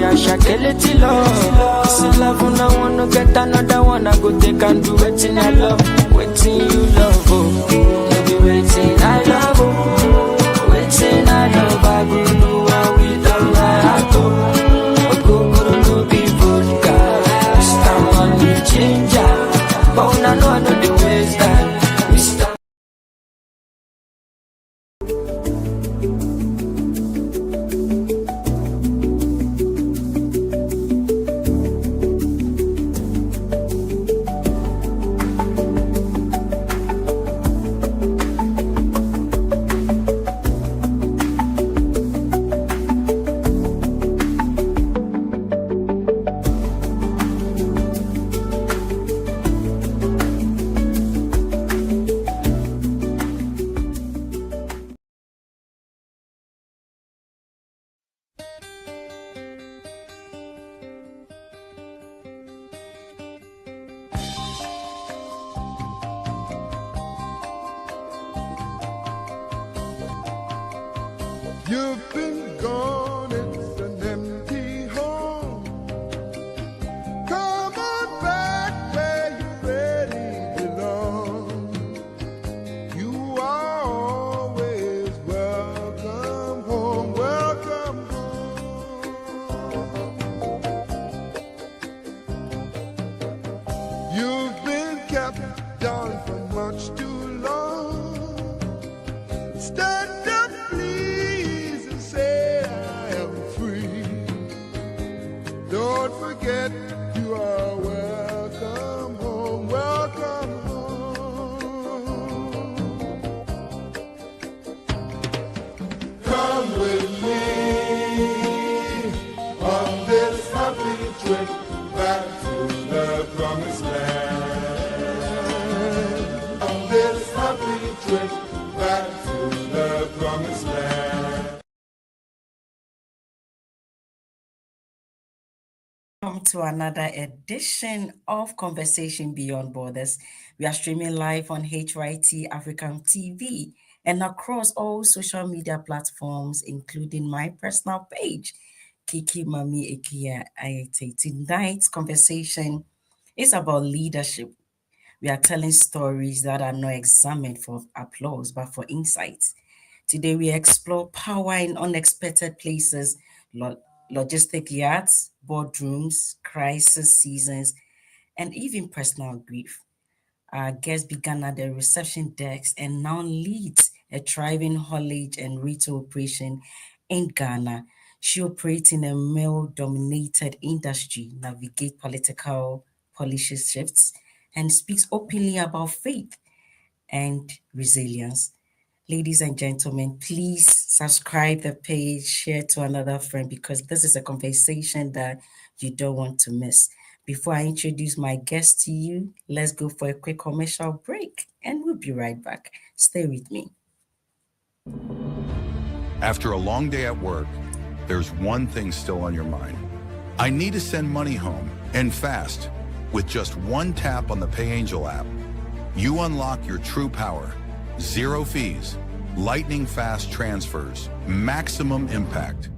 I shall love. This love when I wanna get another one, I go take and do waiting I love, waiting you love, oh. Maybe waiting I love, oh. Waiting I love, I go do what we done my heart, oh. Go no be vodka, Mr. Money Changer, but when I know the ways that Mr. You've been gone, it's an empty home. Come on back where you really belong. You are always welcome home, welcome home. You've been kept down for much too long. Stand up, please, and say I am free. Don't forget you are welcome home, welcome home. Come with me on this happy trip back to the promised land. On this happy trip back to the promised land. Welcome to another edition of Conversation Beyond Borders. We are streaming live on HYT African TV and across all social media platforms, including my personal page, Kiki Mami Ekia Ayete. Tonight's conversation is about leadership. We are telling stories that are not examined for applause, but for insights. Today, we explore power in unexpected places, logistic yards, boardrooms, crisis seasons, and even personal grief. Our guest began at the reception desk and now leads a thriving haulage and retail operation in Ghana. She operates in a male-dominated industry, navigates political policy shifts, and speaks openly about faith and resilience. Ladies and gentlemen, please subscribe the page, share to another friend, because this is a conversation that you don't want to miss. Before I introduce my guest to you, let's go for a quick commercial break and we'll be right back. Stay with me. After a long day at work, there's one thing still on your mind. I need to send money home, and fast. With just one tap on the PayAngel app, you unlock your true power. Zero fees, lightning fast transfers, maximum impact.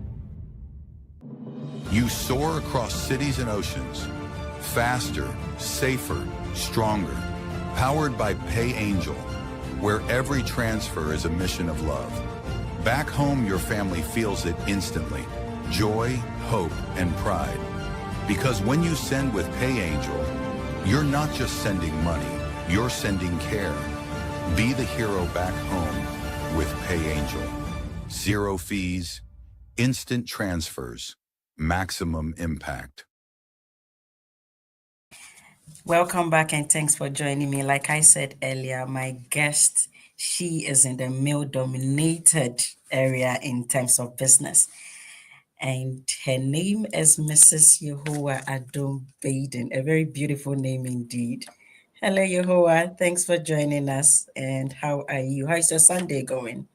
You soar across cities and oceans, faster, safer, stronger, powered by PayAngel, where every transfer is a mission of love. Back home, your family feels it instantly. Joy, hope, and pride. Because when you send with PayAngel, you're not just sending money, you're sending care. Be the hero back home with PayAngel. Zero fees, instant transfers, maximum impact. Welcome back and thanks for joining me. Like I said earlier, my guest, she is in the male-dominated area in terms of business. And her name is Mrs. Yehowa Adom Baiden, a very beautiful name indeed. Hello, Yehowa. Thanks for joining us. And how are you? How's your Sunday going?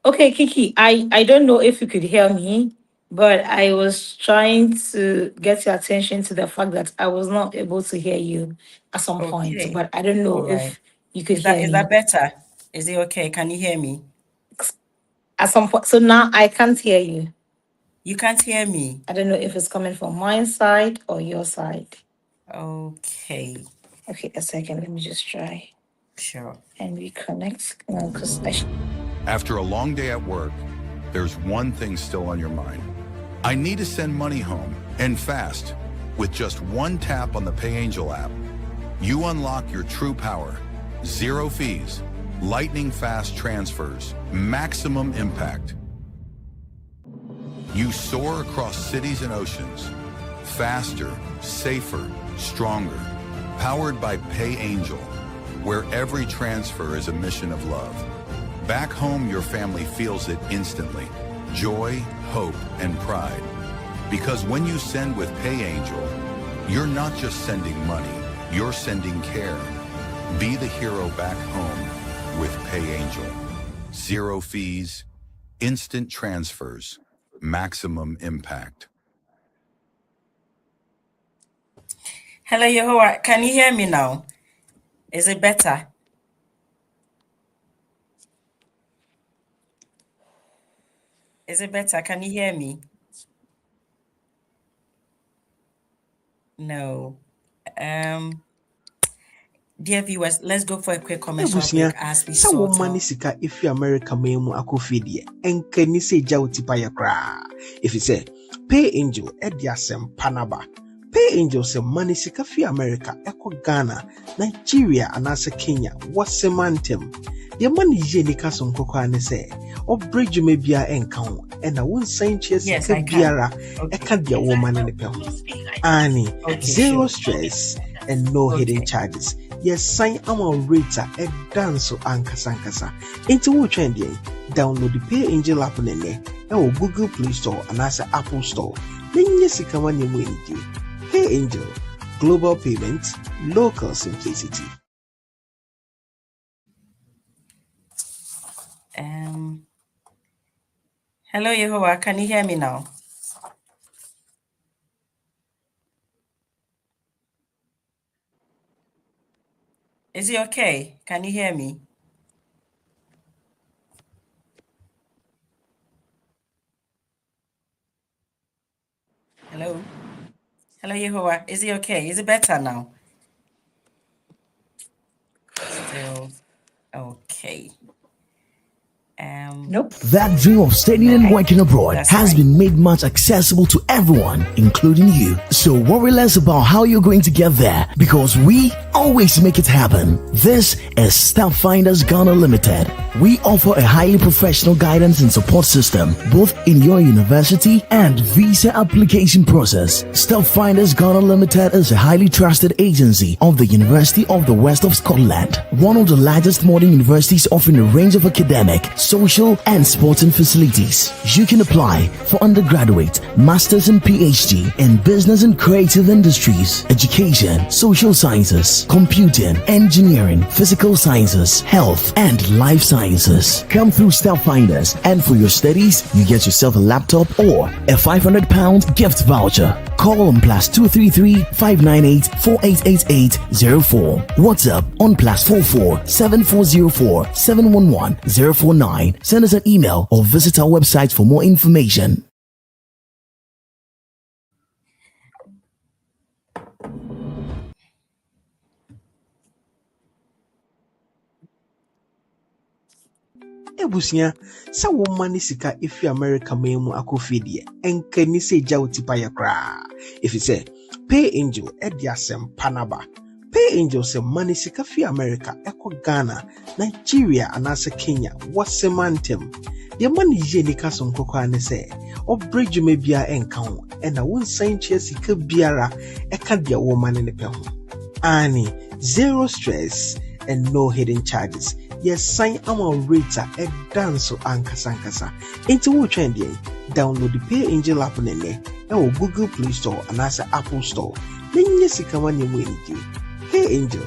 Okay, Kiki, I don't know if you could hear me, but I was trying to get your attention to the fact that I was not able to hear you at some point, Okay. but I don't know All right. if you could Is hear me. that better? Is it okay? Can you hear me? At some point, so now I can't hear you. You can't hear me. I don't know if it's coming from my side or your side. Okay. Okay, a second. Let me just try Sure. and reconnect. Because After a long day at work, there's one thing still on your mind. I need to send money home, and fast. With just one tap on the PayAngel app, you unlock your true power. Zero fees, lightning fast transfers, maximum impact. You soar across cities and oceans, faster, safer, stronger, powered by PayAngel, where every transfer is a mission of love. Back home, your family feels it instantly. Joy, hope, and pride. Because when you send with PayAngel, you're not just sending money, you're sending care. Be the hero back home with PayAngel. Zero fees, instant transfers, maximum impact. Hello, Yehowa. Can you hear me now? Is it better? Is it better? Can you hear me? No. Dear viewers, let's go for a quick commercial break as we sort out. Money sika if you America memu akofidie enka ni se ja otipa ya kra. If you say PayAngel ediasem panaba. PayAngel se money sika fi America eko Ghana, Nigeria anase Kenya wasemantem. Your money ye ni kaso nkoko ane se o bridge me bia enka ho ena won san chie sika biara eka dia woman ne pe ho. Ani zero stress and no hidden charges. Yes, sign our rater and dance ankasa. Into what trend download the PayAngel app nene or Google Play Store and as Apple Store. Then yes, you can PayAngel, global payments, local simplicity. Hello, Yehowa. Can you hear me now? Is it okay? Can you hear me? Hello? Hello, Yehowa. Is it okay? Is it better now? Still okay. nope. That dream of studying and working abroad has been made much accessible to everyone, including you. So worry less about how you're going to get there, because we always make it happen. This is Finders Ghana Limited. We offer a highly professional guidance and support system, both in your university and visa application process. Finders Ghana Limited is a highly trusted agency of the University of the West of Scotland, one of the largest modern universities offering a range of academic, social, and sporting facilities. You can apply for undergraduate, master's, and PhD in business and creative industries, education, social sciences, computing, engineering, physical sciences, health, and life sciences. Come through Finders, and for your studies, you get yourself a laptop or a £500 gift voucher. Call on +233 598 4888 04. WhatsApp on +44 7404 711 049. Send us an email or visit our website for more information. Ebusia, sa woman sika if you America memu akofidie enka ni se ja otipa ya kra. If you say PayAngel ediasem panaba. PayAngel se money sika fi America eko Ghana, Nigeria anase Kenya wasemantem. Your money ye ni kaso nkoko ane se o bridge me bia enka ho ena won san chie sika biara eka dia woman ne pe ho. Ani zero stress and no hidden charges. Yes, sign our rater and dance ankasa. Into what trend download the PayAngel app nene or Google Play Store and as Apple Store. Then yes, you can PayAngel,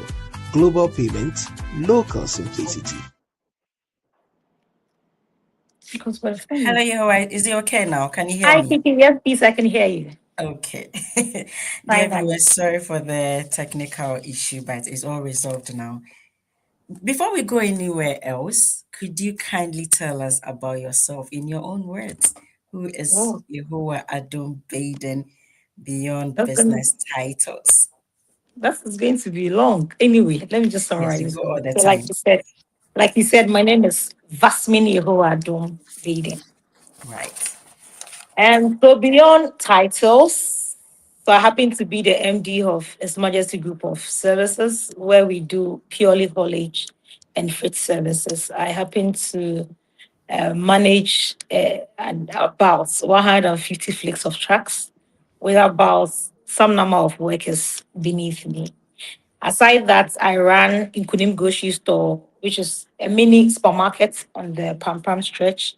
global payments, local simplicity. Hello, Yehowa. Is it okay now? Can you hear me? Hi, Kiki. Yes, please, I can hear you. Okay. Bye. Dear viewers, sorry for the technical issue, but it's all resolved now. Before we go anywhere else, could you kindly tell us about yourself in your own words? Who is Oh, Yehowa Adom Baiden beyond that's gonna business titles? that is going to be long. Anyway, let me just Yes, summarize you it go for you. all the So time. like you said, my name is Vasmini Yehowa Adom Baiden. Right. And so beyond titles, so I happen to be the MD of His Majesty Group of Services, where we do purely haulage and freight services. I happen to manage about 150 fleets of trucks with about some number of workers beneath me. Aside that, I ran Nkunim Grocery Store, which is a mini supermarket on the Pam Pam stretch.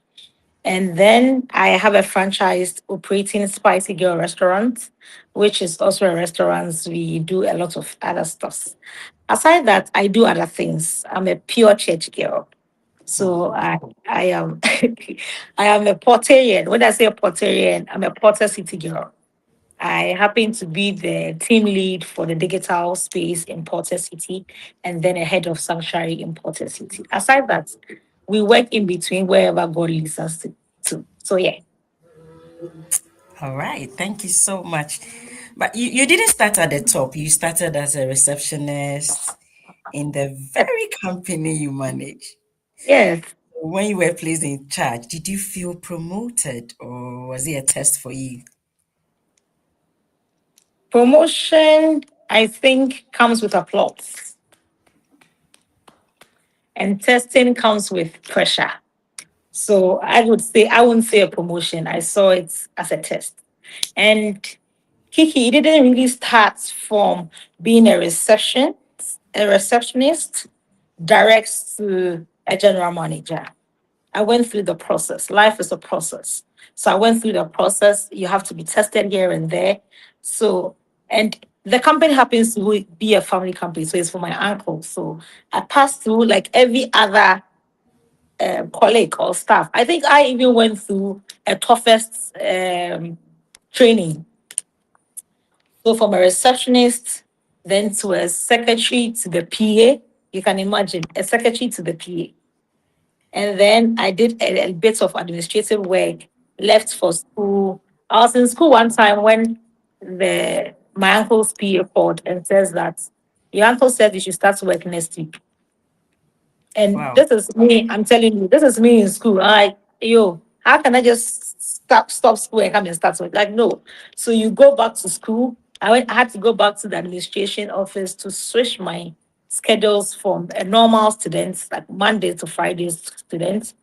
And then I have a franchised operating Spicy Girl restaurant, which is also a restaurant. We do a lot of other stuff. Aside that, I do other things. I'm a pure church girl. So I am I am a Porterian. When I say a Porterian, I'm a Porter City girl. I happen to be the team lead for the digital space in Porter City and then a head of sanctuary in Porter City. Aside that, we work in between wherever God leads us to. So yeah. All right. Thank you so much. But you didn't start at the top. You started as a receptionist in the very company you manage. Yes. When you were placed in charge, did you feel promoted or was it a test for you? Promotion, I think, comes with applause. And testing comes with pressure. So I wouldn't say a promotion. I saw it as a test. And Kiki, it didn't really start from being a receptionist, direct to a general manager. I went through the process. Life is a process. So I went through the process. You have to be tested here and there. So, and the company happens to be a family company. So it's for my uncle. So I passed through like every other colleague or staff. I think I even went through a toughest training. So from a receptionist, then to a secretary to the PA, you can imagine a secretary to the PA. And then I did a bit of administrative work, left for school. I was in school one time when the my uncle's PA called and says that your uncle said you should start work next week. And Wow. this is me, I'm telling you, this is me in school. How can I just stop school and come and start work? Like, no. So you go back to school. I had to go back to the administration office to switch my schedules from a normal student, like Monday to Friday student,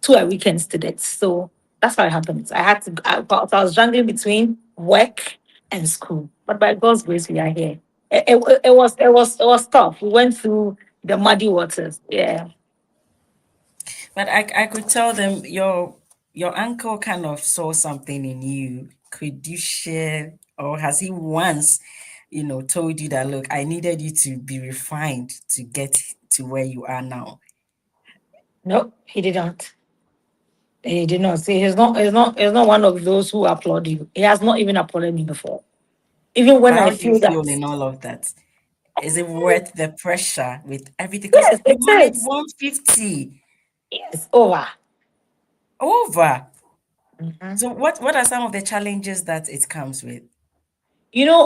to a weekend student. So that's how it happens. I was jungling between work and school. But by God's grace, we are here. It was tough. We went through the muddy waters. Yeah. But I could tell them your uncle kind of saw something in you. Could you share, or has he once, told you that look, I needed you to be refined to get to where you are now? No, he didn't. He did not. See, he's not one of those who applaud you. He has not even applauded me before. Even when But I how do you feel that, feel in all of that? Is it worth the pressure with everything? Because yes, you it manage is. 150 Yes, over. over. Mhm. So what are some of the challenges that it comes with?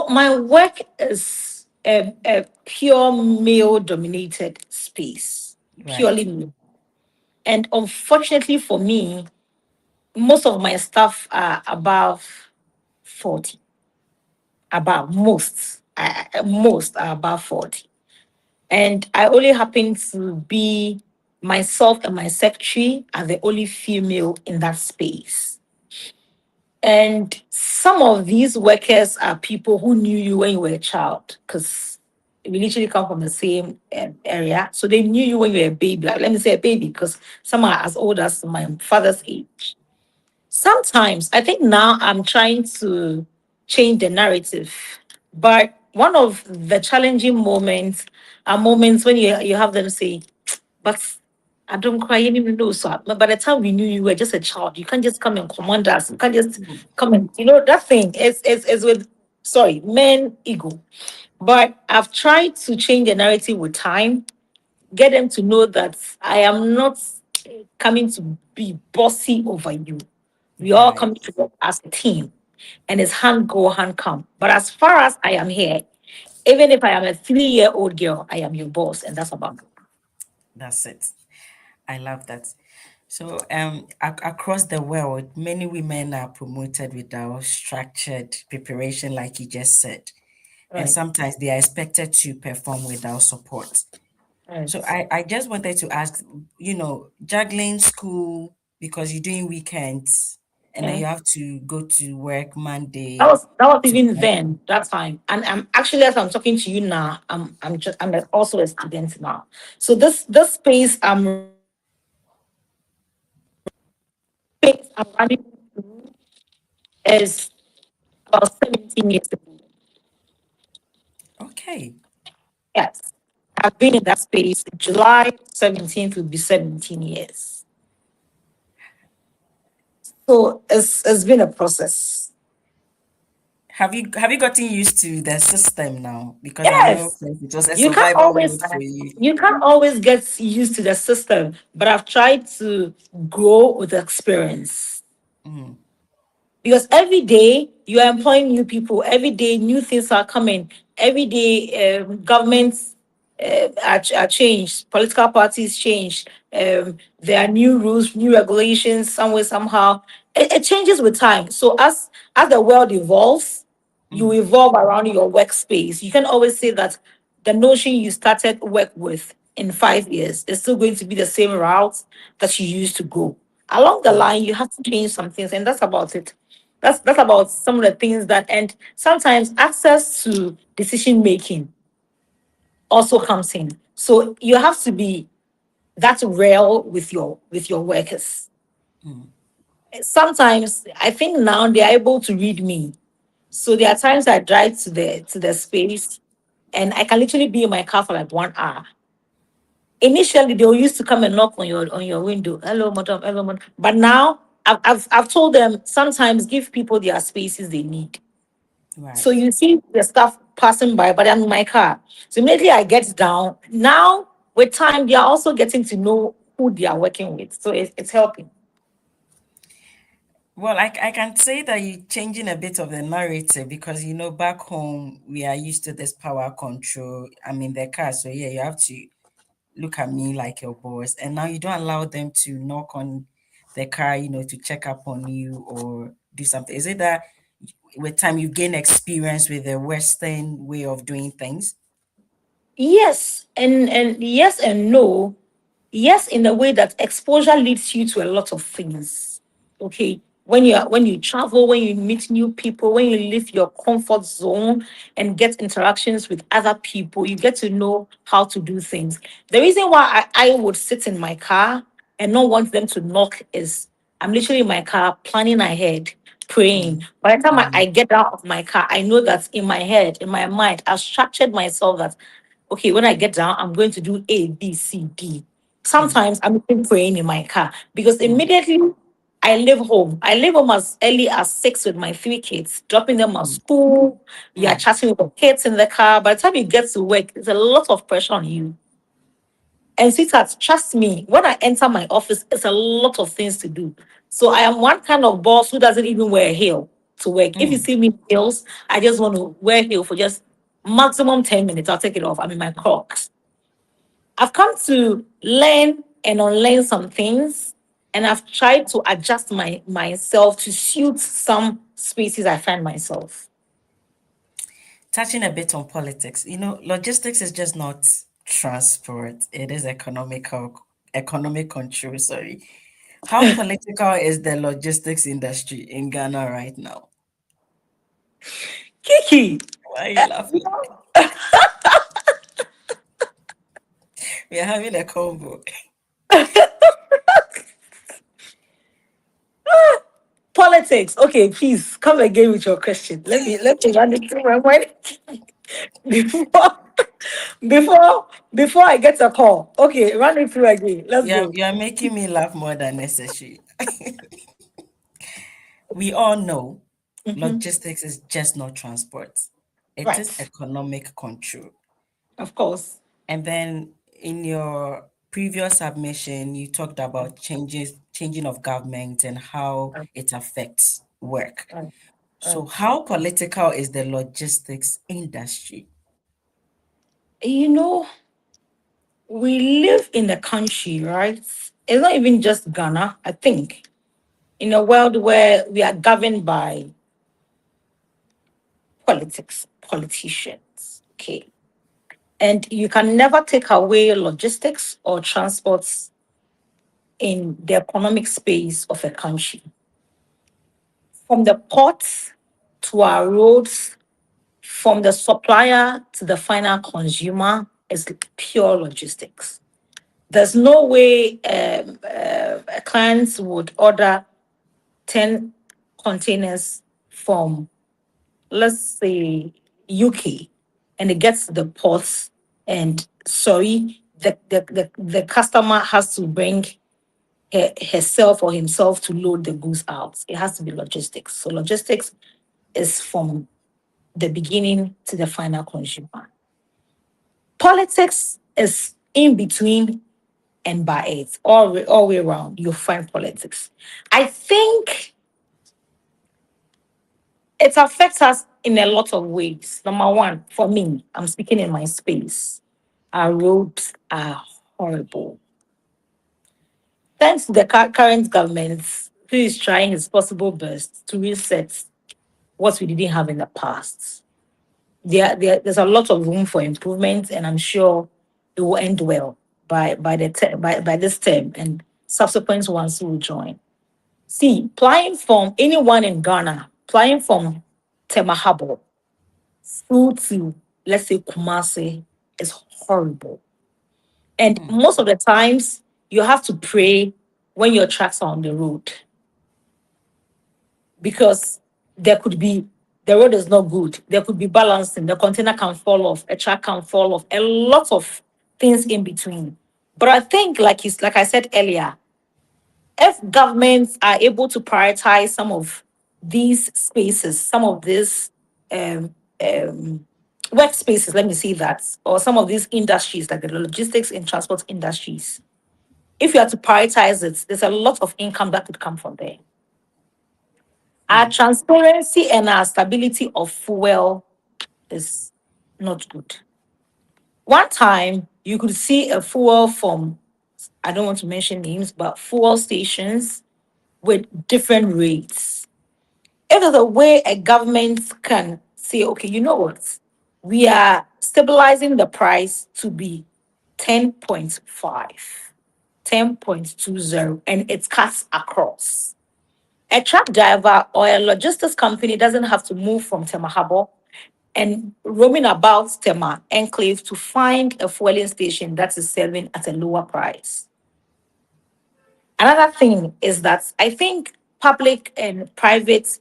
My work is a pure male dominated space, Right. purely male. And unfortunately for me, most of my staff are above 40. About most are above 40. And I only happen to be myself and my secretary are the only female in that space. And some of these workers are people who knew you when you were a child, because we literally come from the same area. So they knew you when you were a baby. Like, let me say a baby, because some are as old as my father's age. Sometimes I think now I'm trying to change the narrative, but one of the challenging moments are moments when you have them say, "But I don't cry, you didn't even know." So but by the time we knew you were just a child, you can't just come and command us. You can't just come and that thing is with men ego. But I've tried to change the narrative with time, get them to know that I am not coming to be bossy over you. We all Right. come together as a team, and it's hand go, hand come. But as far as I am here, even if I am a 3-year-old girl, I am your boss, and that's about it. That's it. I love that. So, across the world, many women are promoted without structured preparation, like you just said, and Right. sometimes they are expected to perform without support. So, Right. I just wanted to ask, juggling school because you're doing weekends, and then Yeah. you have to go to work That Monday was that was to even Friday. then, that time. And I'm actually, as I'm talking to you now, I'm also a student now. So this space I'm running is about 17 years ago. Okay. Yes. I've been in that space. July 17th will be 17 years. So it's been a process. Have you gotten used to the system now? Because I know Yes. first it was a You can't survival always mode for you. you can't always get used to the system, but I've tried to grow with experience. Mm, Because every day you are employing new people, every day new things are coming, every day governments are changed, political parties change, there are new rules, new regulations, some way, somehow. It changes with time. So as the world evolves, you mm, evolve around your workspace. You can always say that the notion you started work with in 5 years is still going to be the same route that you used to go. Along the yes. line, you have to change some things, and that's about it. That's about some of the things that, and sometimes access to decision making also comes in. So you have to be that real with your workers. Mm, Sometimes I think now they are able to read me. So there are times I drive to the space and I can literally be in my car for like 1 hour. Initially, they used to come and knock on your window. Hello, madam. Hello, madam. But now I've told them sometimes give people their spaces they need. So right. you see the stuff passing by, but I'm in my car. So immediately I get down. Now with time, they are also getting to know who they are working with. So it's helping. Well, I can say that you're changing a bit of the narrative because back home we are used to this power control. I'm in the car, so yeah, you have to look at me like your boss, and now you don't allow them to knock on the car, to check up on you or do something. Is it that with time you gain experience with the Western way of doing things? Yes, and yes and no. Yes, in the way that exposure leads you to a lot of things. Okay. When you travel, when you meet new people, when you leave your comfort zone and get interactions with other people, you get to know how to do things. The reason why I would sit in my car and not want them to knock is I'm literally in my car planning ahead, praying. Mm, By the time I mm, get out of my car, I know that in my head, in my mind, I've structured myself that okay, when I get down, I'm going to do A, B, C, D. mm, Sometimes I'm even praying in my car because mm, immediately I leave home. I leave home as early as 6 with my 3 kids, dropping them at mm, school. We are mm, chatting with the kids in the car. By the time you get to work, there's a lot of pressure on you. And sweetheart, trust me, when I enter my office, it's a lot of things to do. So I am one kind of boss who doesn't even wear a heel to work. If you mm. see me in heels, I just want to wear heel for just maximum 10 minutes. I'll take it off. I'm in my Crocs. I've come to learn and unlearn some things, and I've tried to adjust myself to suit some spaces I find myself. Touching a bit on politics, logistics is just not transport; it is economic control. Sorry. How political is the logistics industry in Ghana right now? Kiki, Why are you you laughing? know, We are having a convo. politics. Okay, please come again with your question. Let me run it through my mind before before I get a call. Okay, run it through again. Let's You are, go. you are making me laugh more than necessary. We all know Mhm. logistics is just not transport. It is Right, economic control. of course. And then in your previous submission, you talked about changing of government and how it affects work. uh, uh. So, how political is the logistics industry? You know, we live in a country, right? It's not even just Ghana, I think, in a world where we are governed by politics, politicians. Okay. And you can never take away logistics or transports in the economic space of a country. From the ports to our roads, from the supplier to the final consumer, is pure logistics. There's no way a client would order 10 containers from, let's say, UK, and it gets to the ports, and sorry, the customer has to bring herself or himself to load the goods out. It has to be logistics. So logistics is from the beginning to the final consumer. Politics is in between and by it. All way around, you find politics. I think it affects us in a lot of ways. Number one, for me, I'm speaking in my space. Our roads are horrible. Thanks to the current government, who is trying his possible best to reset what we didn't have in the past. There's a lot of room for improvement, and I'm sure it will end well by this term and subsequent ones who will join. See, flying from anyone in Ghana, flying from Temahabo through to, let's say, Kumasi is horrible. And most of the times, you have to pray when your trucks are on the road, because there could be the road is not good. There could be balancing. The container can fall off. A truck can fall off. A lot of things in between. But I think, like I said earlier, if governments are able to prioritize some of these spaces, some of these um, um, workspaces, let me say that, or some of these industries, like the logistics and transport industries, if you have to prioritize it, there's a lot of income that could come from there. Our transparency and our stability of fuel is not good. One time, you could see a fuel from, I don't want to mention names, but fuel stations with different rates. If there's a way a government can say, okay, you know what, we are stabilizing the price to be 10.5, 10.20, and it cuts across. A truck driver or a logistics company doesn't have to move from Temahabo and roaming about Tema enclave to find a fueling station that is selling at a lower price. Another thing is that I think public and private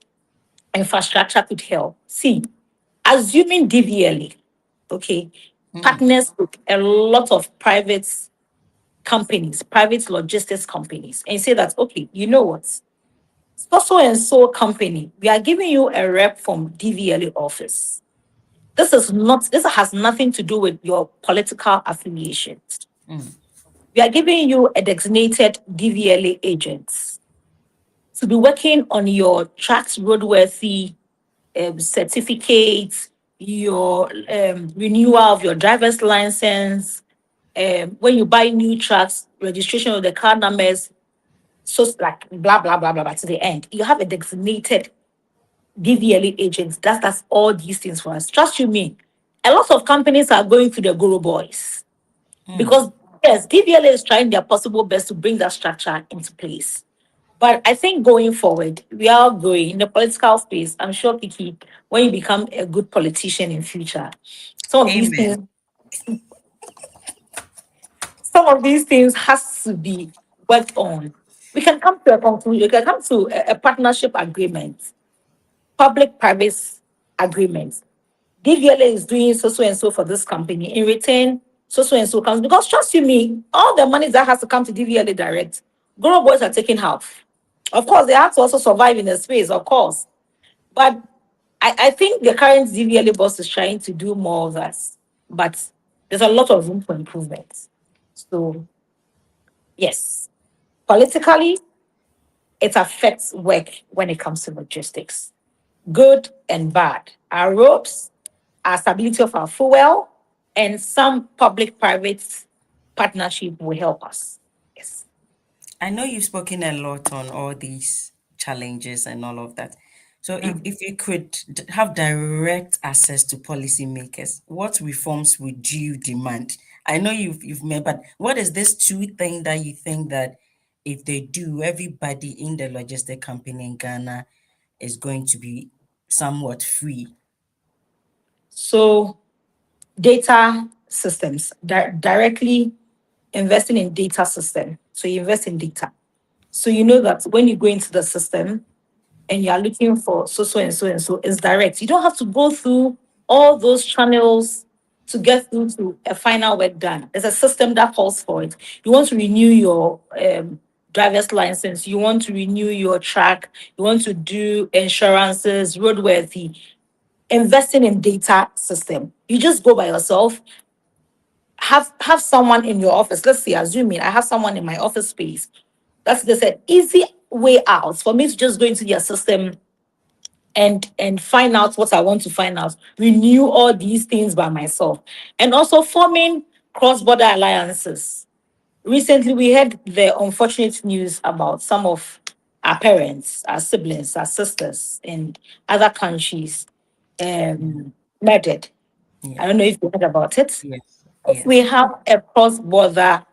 infrastructure could help. See, assuming DVLA, okay, partners with a lot of private companies, private logistics companies, and say that, okay, you know what? So and so company, we are giving you a rep from DVLA office. This has nothing to do with your political affiliations. We are giving you a designated DVLA agent to be working on your tracks roadworthy certificates, your renewal of your driver's license, when you buy new trucks, registration of the car numbers, so like blah blah blah blah blah to the end. You have a designated DVLA agents. That's all these things for us. Trust you me, a lot of companies are going to the Guru Boys because yes, DVLA is trying their possible best to bring that structure into place. But I think going forward, we are growing in the political space. I'm sure, Kiki, when you become a good politician in future, some of these things, Amen. some of these things has to be worked on. We can come to a conclusion. We can come to a partnership agreement, public-private agreement. DVLA is doing so and so for this company. In return, so and so comes. Because trust you me, all the money that has to come to DVLA direct, Guru Boys are taking half. Of course, they have to also survive in the space, of course. But I think the current DVLA boss is trying to do more of that. But there's a lot of room for improvement. So, yes, politically, it affects work when it comes to logistics. Good and bad. Our roads, our stability of our fuel, and some public-private partnership will help us. Yes. I know you've spoken a lot on all these challenges and all of that. So if you could have direct access to policymakers, what reforms would you demand? I know you've made, but what is this two thing that you think that if they do, everybody in the logistic company in Ghana is going to be somewhat free? So data systems, directly investing in data system. So you invest in data. So you know that when you go into the system and you are looking for so and so and so, it's direct. You don't have to go through all those channels to get through to a final work done. There's a system that calls for it. You want to renew your driver's license, you want to renew your track, you want to do insurances, roadworthy, investing in data system. You just go by yourself, have someone in your office. Let's say, assuming I have someone in my office space. That's there's an easy way out for me to just go into their system and find out what I want to find out, renew all these things by myself, and also forming cross-border alliances. Recently, we had the unfortunate news about some of our parents, our siblings, our sisters in other countries murdered. I Yeah. don't know if you heard about it. Yes. If we Yes. have a cross-border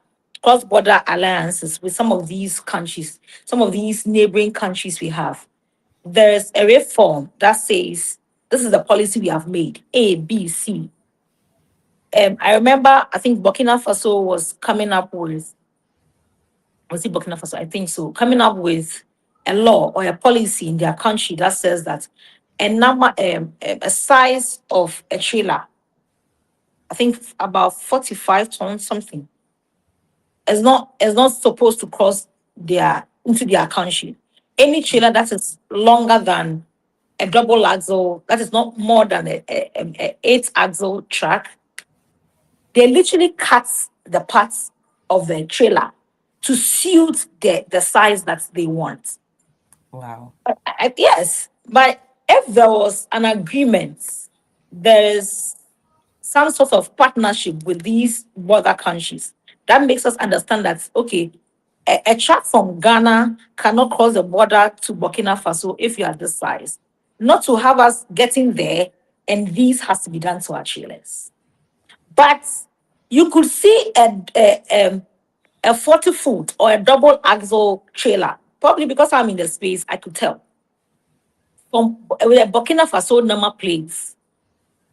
alliances with some of these countries, some of these neighboring countries we have, there's a reform that says this is the policy we have made, A, B, C. I remember, I think Burkina Faso was coming up with, was it Burkina Faso? I think so, coming up with a law or a policy in their country that says that a size of a trailer, I think about 45 tons something, is not supposed to cross into their country. Any trailer that is longer than a double axle, that is not more than a 8 axle track, they literally cut the parts of the trailer to suit the size that they want. Wow. Yes, but if there was an agreement, there's some sort of partnership with these border countries that makes us understand that, okay, a truck from Ghana cannot cross the border to Burkina Faso if you are this size. Not to have us getting there, and these has to be done to our trailers. But you could see a 40-foot or a double axle trailer. Probably because I'm in the space, I could tell. With a Burkina Faso number plates,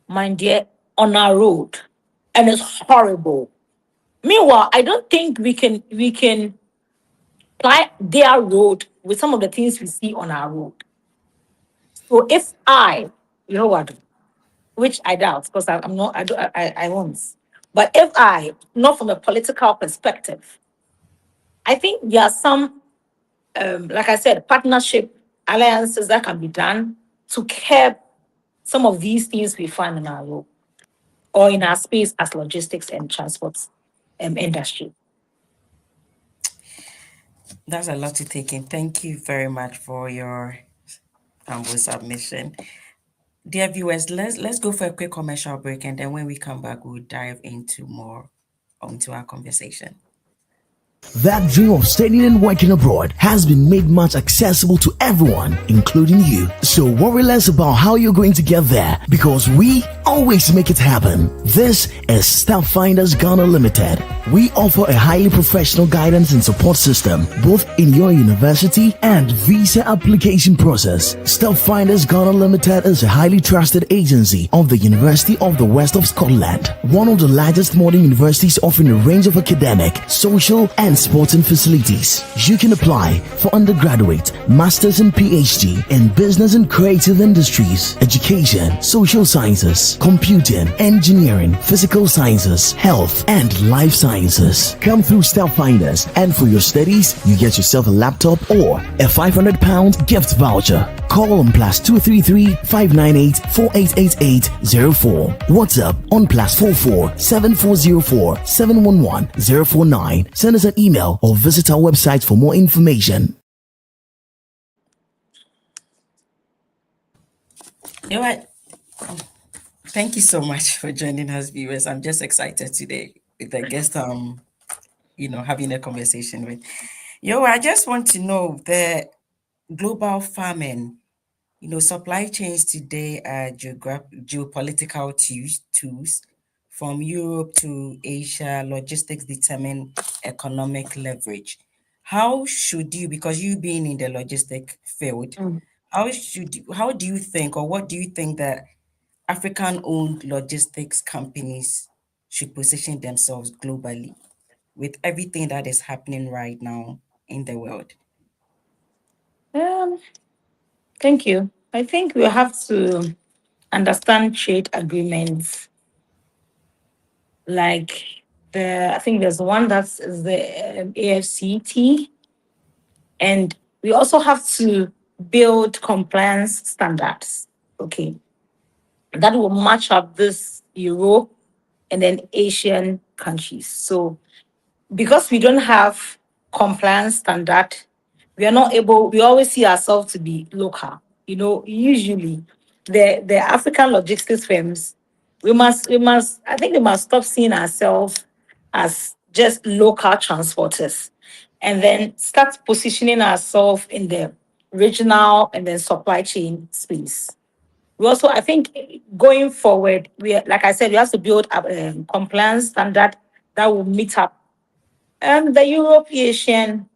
mind dear, on our road, and it's horrible. Meanwhile, I don't think we can ply their road with some of the things we see on our road. So if you know what, which I doubt, because I'm not, I won't. But if not from a political perspective, I think there are some, like I said, partnership alliances that can be done to curb some of these things we find in our road or in our space as logistics and transport industry. That's a lot to take in. Thank you very much for your humble submission. Dear viewers, let's go for a quick commercial break, and then when we come back, we'll dive into our conversation. That dream of studying and working abroad has been made much accessible to everyone, including you. So worry less about how you're going to get there, because we always make it happen. This is Staff Finders Ghana Limited. We offer a highly professional guidance and support system, both in your university and visa application process. Staff Finders Ghana Limited is a highly trusted agency of the University of the West of Scotland, one of the largest modern universities offering a range of academic, social, and sporting facilities. You can apply for undergraduate, master's and PhD in business and creative industries, education, social sciences, computing, engineering, physical sciences, health, and life sciences. Come through Staff Finders, and for your studies, you get yourself a laptop or a £500 gift voucher. Call on +233 598 4888 04. WhatsApp on +44 7404 711 049. Send us an email or visit our website for more information. You know what? Thank you so much for joining us, viewers. I'm just excited today with the guest having a conversation with. I just want to know the global farming. Supply chains today are geopolitical tools from Europe to Asia. Logistics determine economic leverage. How should you, because you being in the logistic field, Mm. how do you think, or what do you think that African-owned logistics companies should position themselves globally with everything that is happening right now in the world? Um, Thank you. I think we have to understand trade agreements like I think there's one that's the AFCT, and we also have to build compliance standards. Okay, that will match up this Europe and then Asian countries. So because we don't have compliance standard, we are not able, we always see ourselves to be local. Usually the African logistics firms, I think we must stop seeing ourselves as just local transporters and then start positioning ourselves in the regional and then supply chain space. We also, I think, going forward, like I said, we have to build a compliance standard that will meet up. And the European,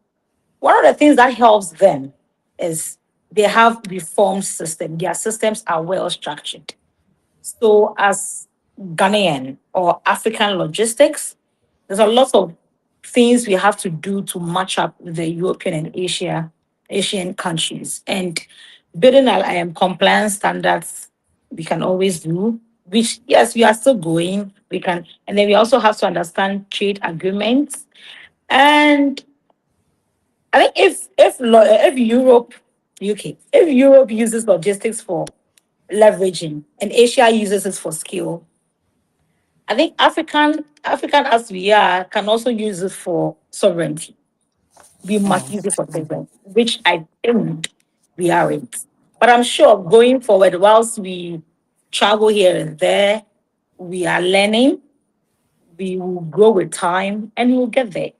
one of the things that helps them is they have reform system. Their systems are well structured. So as Ghanaian or African logistics, there's a lot of things we have to do to match up with the European and Asian countries. And building our compliance standards, we can always do, which yes, we are still going. We can, and then we also have to understand trade agreements. And I think if Europe uses logistics for leveraging and Asia uses it for skill, I think African as we are can also use it for sovereignty. We must use it for sovereignty, which I think we aren't. But I'm sure going forward, whilst we travel here and there, we are learning, we will grow with time and we'll get there.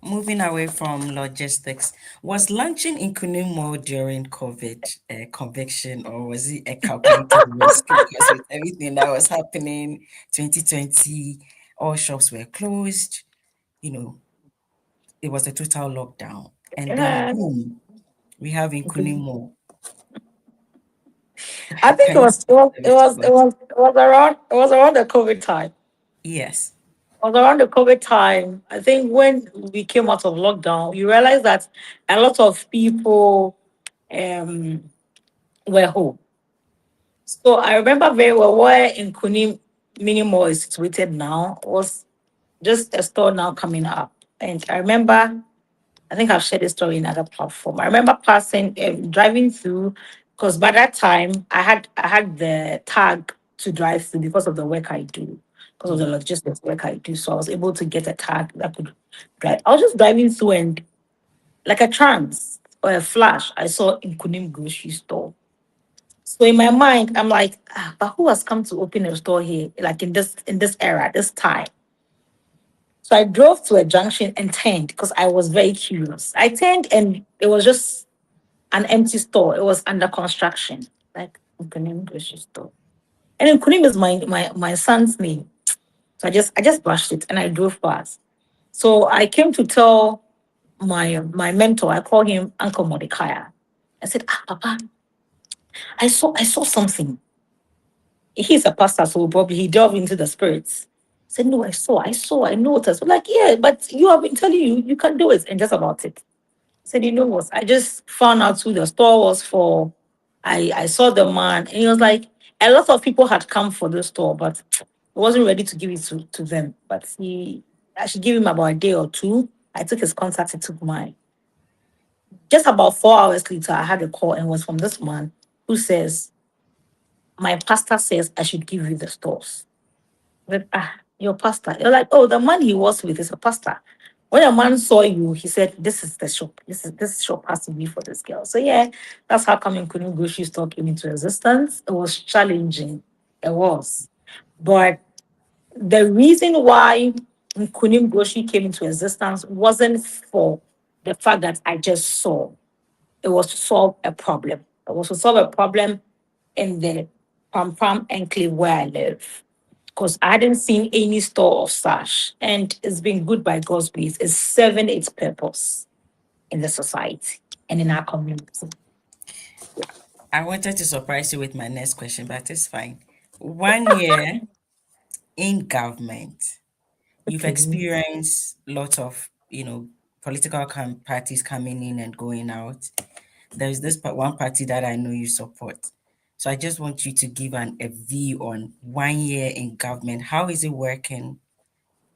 Moving away from logistics, was launching in Kunimo during COVID a conviction, or was it a calculated risk? Because with everything that was happening, 2020, all shops were closed. You know, it was a total lockdown, and then Yeah. boom, we have in Kunimo. I think Can you tell us about it? it was around the COVID time. Yes. It was around the COVID time. I think when we came out of lockdown, we realized that a lot of people um were home. So I remember very well where in Kunim Mini Mall is situated now was just a store now coming up. And I remember, I think I've shared this story in other platform. I remember passing, driving through, because by that time I had the tag to drive through because of the work I do, because of the logistics work I do. So I was able to get a tag that could drive. I was just driving through and like a trance or a flash, I saw in Kunim grocery store. So in my mind, I'm like, but who has come to open a store here, like in this era, this time? So I drove to a junction and turned because I was very curious. I turned and it was just an empty store. It was under construction, like Nkunim grocery store. And Nkunim is my son's name. So I just brushed it and I drove past. So I came to tell my mentor. I call him Uncle Mordecai. I said, Papa, I saw something. He's a pastor, so probably he delved into the spirits. I said, no, I noticed. I'm like, yeah, but you have been telling you can do it. And just about it. I said, you know what? I just found out who the store was for. I saw the man, and he was like, a lot of people had come for the store, but he wasn't ready to give it to them. But I should give him about a day or two. I took his contact, he took mine. Just about 4 hours later, I had a call and it was from this man who says, my pastor says I should give you the stores. But your pastor. You're like, oh, the man he was with is a pastor. When a man saw you, he said, "This is the shop. This shop has to be for this girl." So yeah, that's how coming Kunu grocery store came into existence. It was challenging. It was. But the reason why Nkunim grocery came into existence wasn't for the fact that I just saw. It was to solve a problem. It was to solve a problem in the Pam Pam enclave where I live. Because I hadn't seen any store of such. And it's been good by God's grace. It's serving its purpose in the society and in our community. I wanted to surprise you with my next question, but it's fine. 1 year in government, you've Okay. experienced lots of, political parties coming in and going out. There's this one party that I know you support. So I just want you to give a view on 1 year in government. How is it working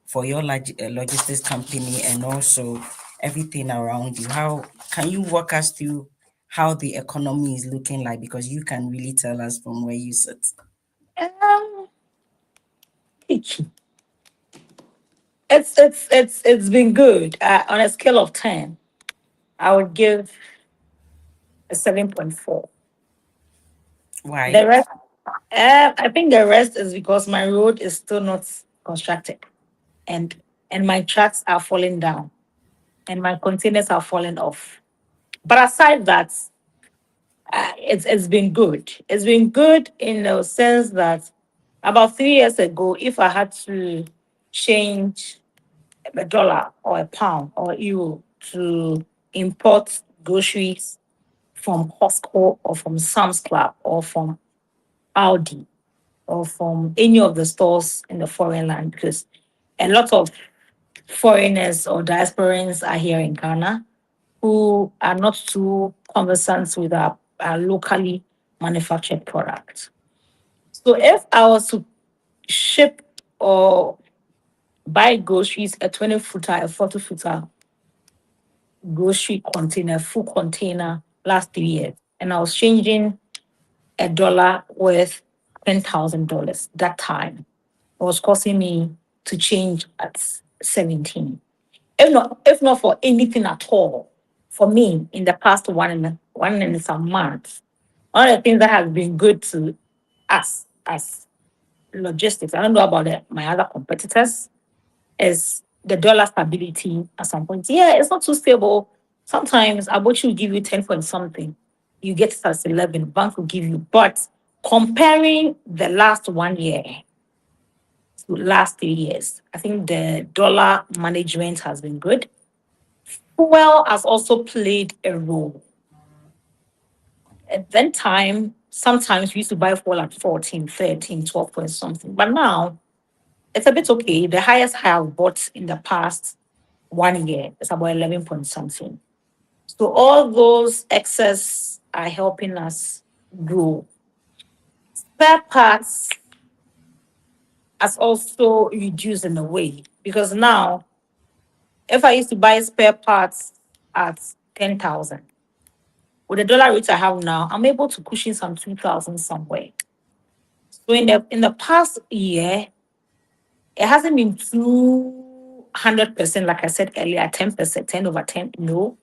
for your logistics company and also everything around you? How can you walk us through how the economy is looking like? Because you can really tell us from where you sit. Um, it's been good. On a scale of 10, I would give a 7.4. The Why? rest, I think the rest is because my road is still not constructed, and my tracks are falling down, and my containers are falling off. But aside that, it's been good. It's been good in the sense that about 3 years ago, if I had to change a dollar or a pound or euro to import groceries from Costco or from Sam's Club or from Aldi or from any of the stores in the foreign land, because a lot of foreigners or diasporans are here in Ghana who are not too conversant with our locally manufactured products. So if I was to ship or buy groceries, a 20 footer, a 40 footer grocery container, full container last 3 years, and I was changing a dollar worth $10,000 that time, it was costing me to change at 17. If not for anything at all, for me in the past one and some months, one of the things that has been good to us as logistics, I don't know about my other competitors, is the dollar stability at some point. Yeah, it's not too stable. Sometimes Abochi will give you 10 point something. You get it as 11, bank will give you. But comparing the last 1 year to last 3 years, I think the dollar management has been good. Fuel has also played a role. At that time, sometimes we used to buy fuel at 14, 13, 12 point something. But now it's a bit okay. The highest I have bought in the past 1 year is about 11 point something. So all those excess are helping us grow. Spare parts has also reduced in a way, because now if I used to buy spare parts at 10,000, with the dollar rate I have now, I'm able to cushion some 2,000 somewhere. So in the past year, it hasn't been 200%, like I said earlier, 10%, 10 over 10, no,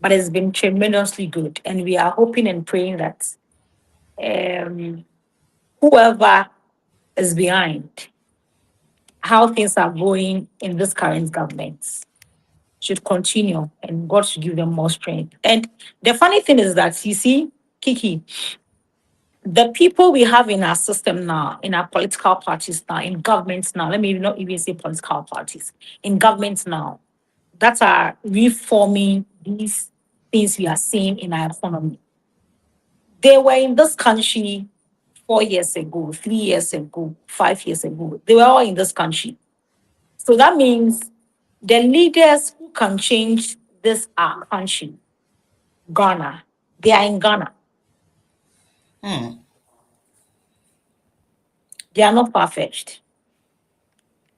but it's been tremendously good. And we are hoping and praying that um, whoever is behind how things are going in this current government should continue, and God should give them more strength. And the funny thing is that, you see, Kiki, the people we have in our system now, in our political parties now, in governments now, let me not even say political parties, in governments now, that are reforming these things we are seeing in our economy. They were in this country 4 years ago, 3 years ago, 5 years ago. They were all in this country. So that means the leaders who can change this our country, Ghana, they are in Ghana. Hmm. They are not far-fetched.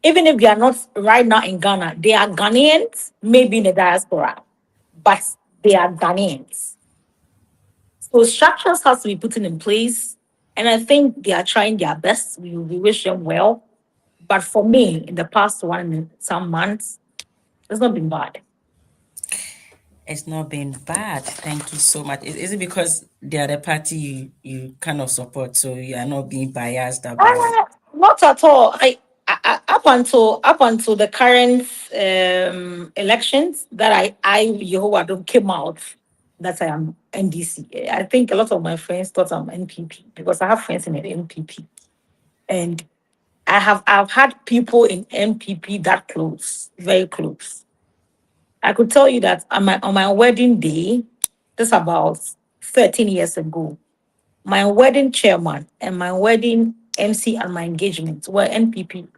Even if they are not right now in Ghana, they are Ghanaians, maybe in the diaspora, but they are Ghanaians. So structures has to be put in place, and I think they are trying their best. We wish them well. But for me, in the past one and some months, It's not been bad. It's not been bad. Thank you so much. Is it because they are the party you kind of support, so you are not being biased about? Not at all. Up until the current elections that I Yehowa Adom came out that I am NDC. I think a lot of my friends thought I'm NPP because I have friends in the NPP, and I've had people in NPP that close, very close. I could tell you that on my wedding day, this about 13 years ago, my wedding chairman and my wedding MC and my engagement were NPP.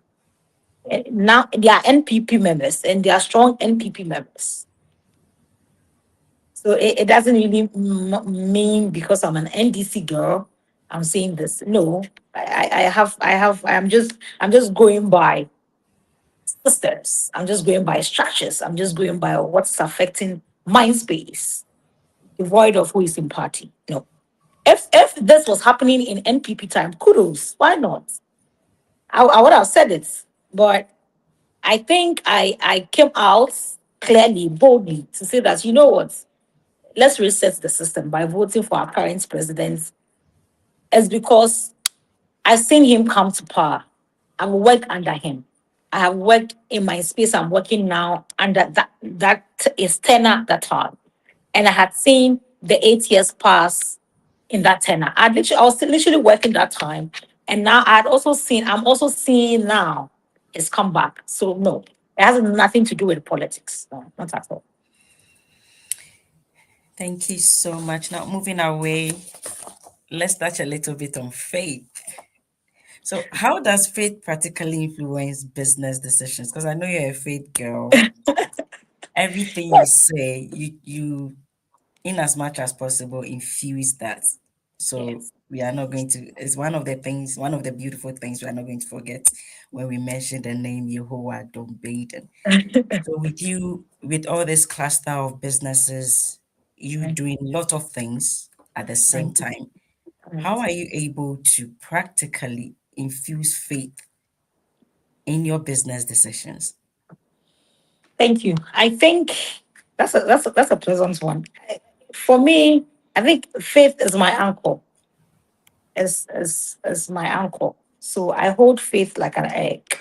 Now they are NPP members and they are strong NPP members. So it doesn't really mean because I'm an NDC girl, I'm saying this. No, I'm just going by systems. I'm just going by structures. I'm just going by what's affecting my space, devoid of who is in party. No. If this was happening in NPP time, kudos. Why not? I would have said it, but I think I came out clearly, boldly to say that, you know what, let's reset the system by voting for our current president. It's because I've seen him come to power. I've worked under him. I have worked in my space. I'm working now under that is tenor that hard. And I had seen the 8 years pass in that tenor. I was literally working that time. And now I'm also seeing now it's come back. So no, it has nothing to do with politics. No, not at all. Thank you so much. Now, moving away, let's touch a little bit on faith. So, how does faith practically influence business decisions? Because I know you're a faith girl. Everything you say, you in as much as possible infuse that. So Yes. we are not going to, it's one of the things, one of the beautiful things we are not going to forget when we mention the name Yehowa Adom Baiden. So with you, with all this cluster of businesses, you Right, doing a lot of things at the same right, time, how right. are you able to practically infuse faith in your business decisions? Thank you. I think that's a pleasant one. For me, I think faith is my anchor. Is my anchor. So I hold faith like an egg.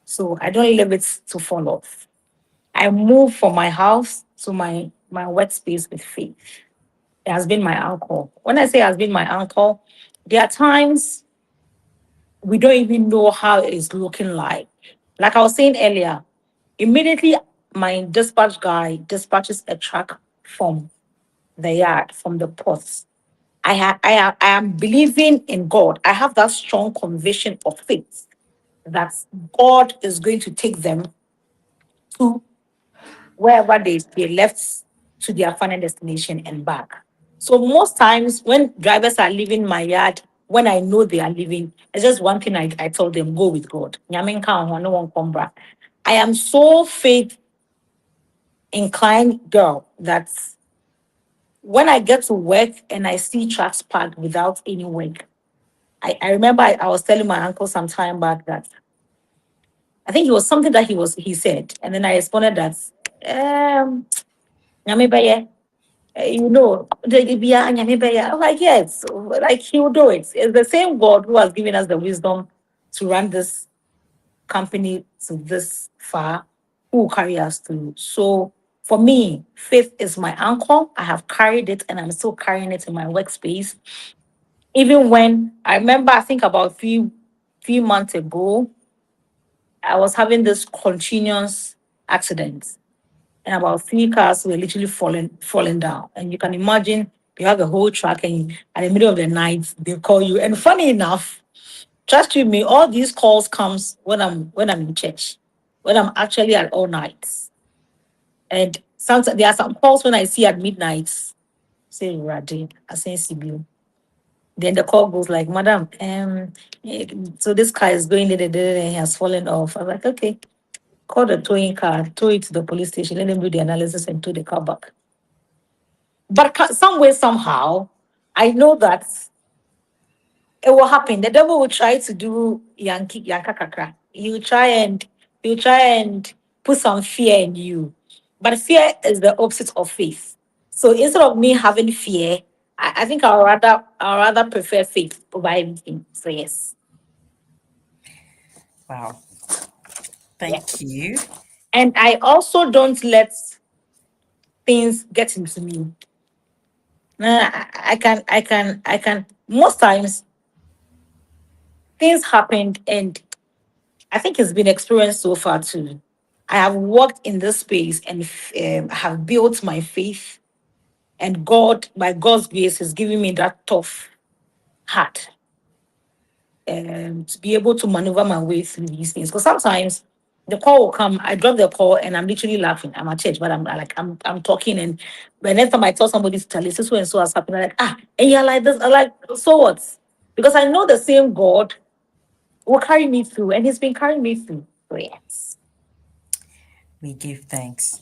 So I don't leave it to fall off. I move from my house to my workspace with faith. It has been my anchor. When I say it has been my anchor, there are times we don't even know how it is looking like. Like I was saying earlier, immediately my dispatch guy dispatches a truck from the yard, from the ports. I am believing in God. I have that strong conviction of faith that God is going to take them to wherever they left to their final destination and back. So most times when drivers are leaving my yard, when I know they are leaving, it's just one thing I told them, go with God. Nyame nka ho, no one come back. I am so faith inclined girl that when I get to work and I see trucks parked without any work, I remember I was telling my uncle some time back that I think it was something that he said, and then I responded that nyame bɛyɛ, nyame bɛyɛ. I'm like, yes, like he will do it. It's the same God who has given us the wisdom to run this company to this far, who will carry us through. So for me, faith is my anchor. I have carried it and I'm still carrying it in my workspace. Even when I remember, I think about few months ago, I was having this continuous accident, and about three cars were literally falling down. And you can imagine you have a whole truck, and at the middle of the night they call you. And funny enough, trust you me, all these calls comes when I'm in church, when I'm actually at all nights. And sometimes there are some calls when I see at midnight, say Radi, I say CBU. Then the call goes like, Madam, so this car is going there, and he has fallen off. I'm like, okay, call the towing car, tow it to the police station, let them do the analysis and tow the car back. But some way, somehow, I know that it will happen. The devil will try to do Yankee Yanka Kakra. He will try and put some fear in you. But fear is the opposite of faith. So instead of me having fear, I think I'll rather prefer faith over everything. So yes. Wow. Yeah. Thank you. And I also don't let things get into me. I can most times things happened and I think it's been experienced so far too. I have worked in this space and have built my faith, and God, by God's grace, has given me that tough heart to be able to maneuver my way through these things. Because sometimes the call will come, I drop the call, and I'm literally laughing. I'm at church, but I'm talking, and the next time I tell somebody to tell this is so and so has happened, I'm like, and you're like this, I'm like, so what? Because I know the same God will carry me through, and He's been carrying me through. So yes. We give thanks.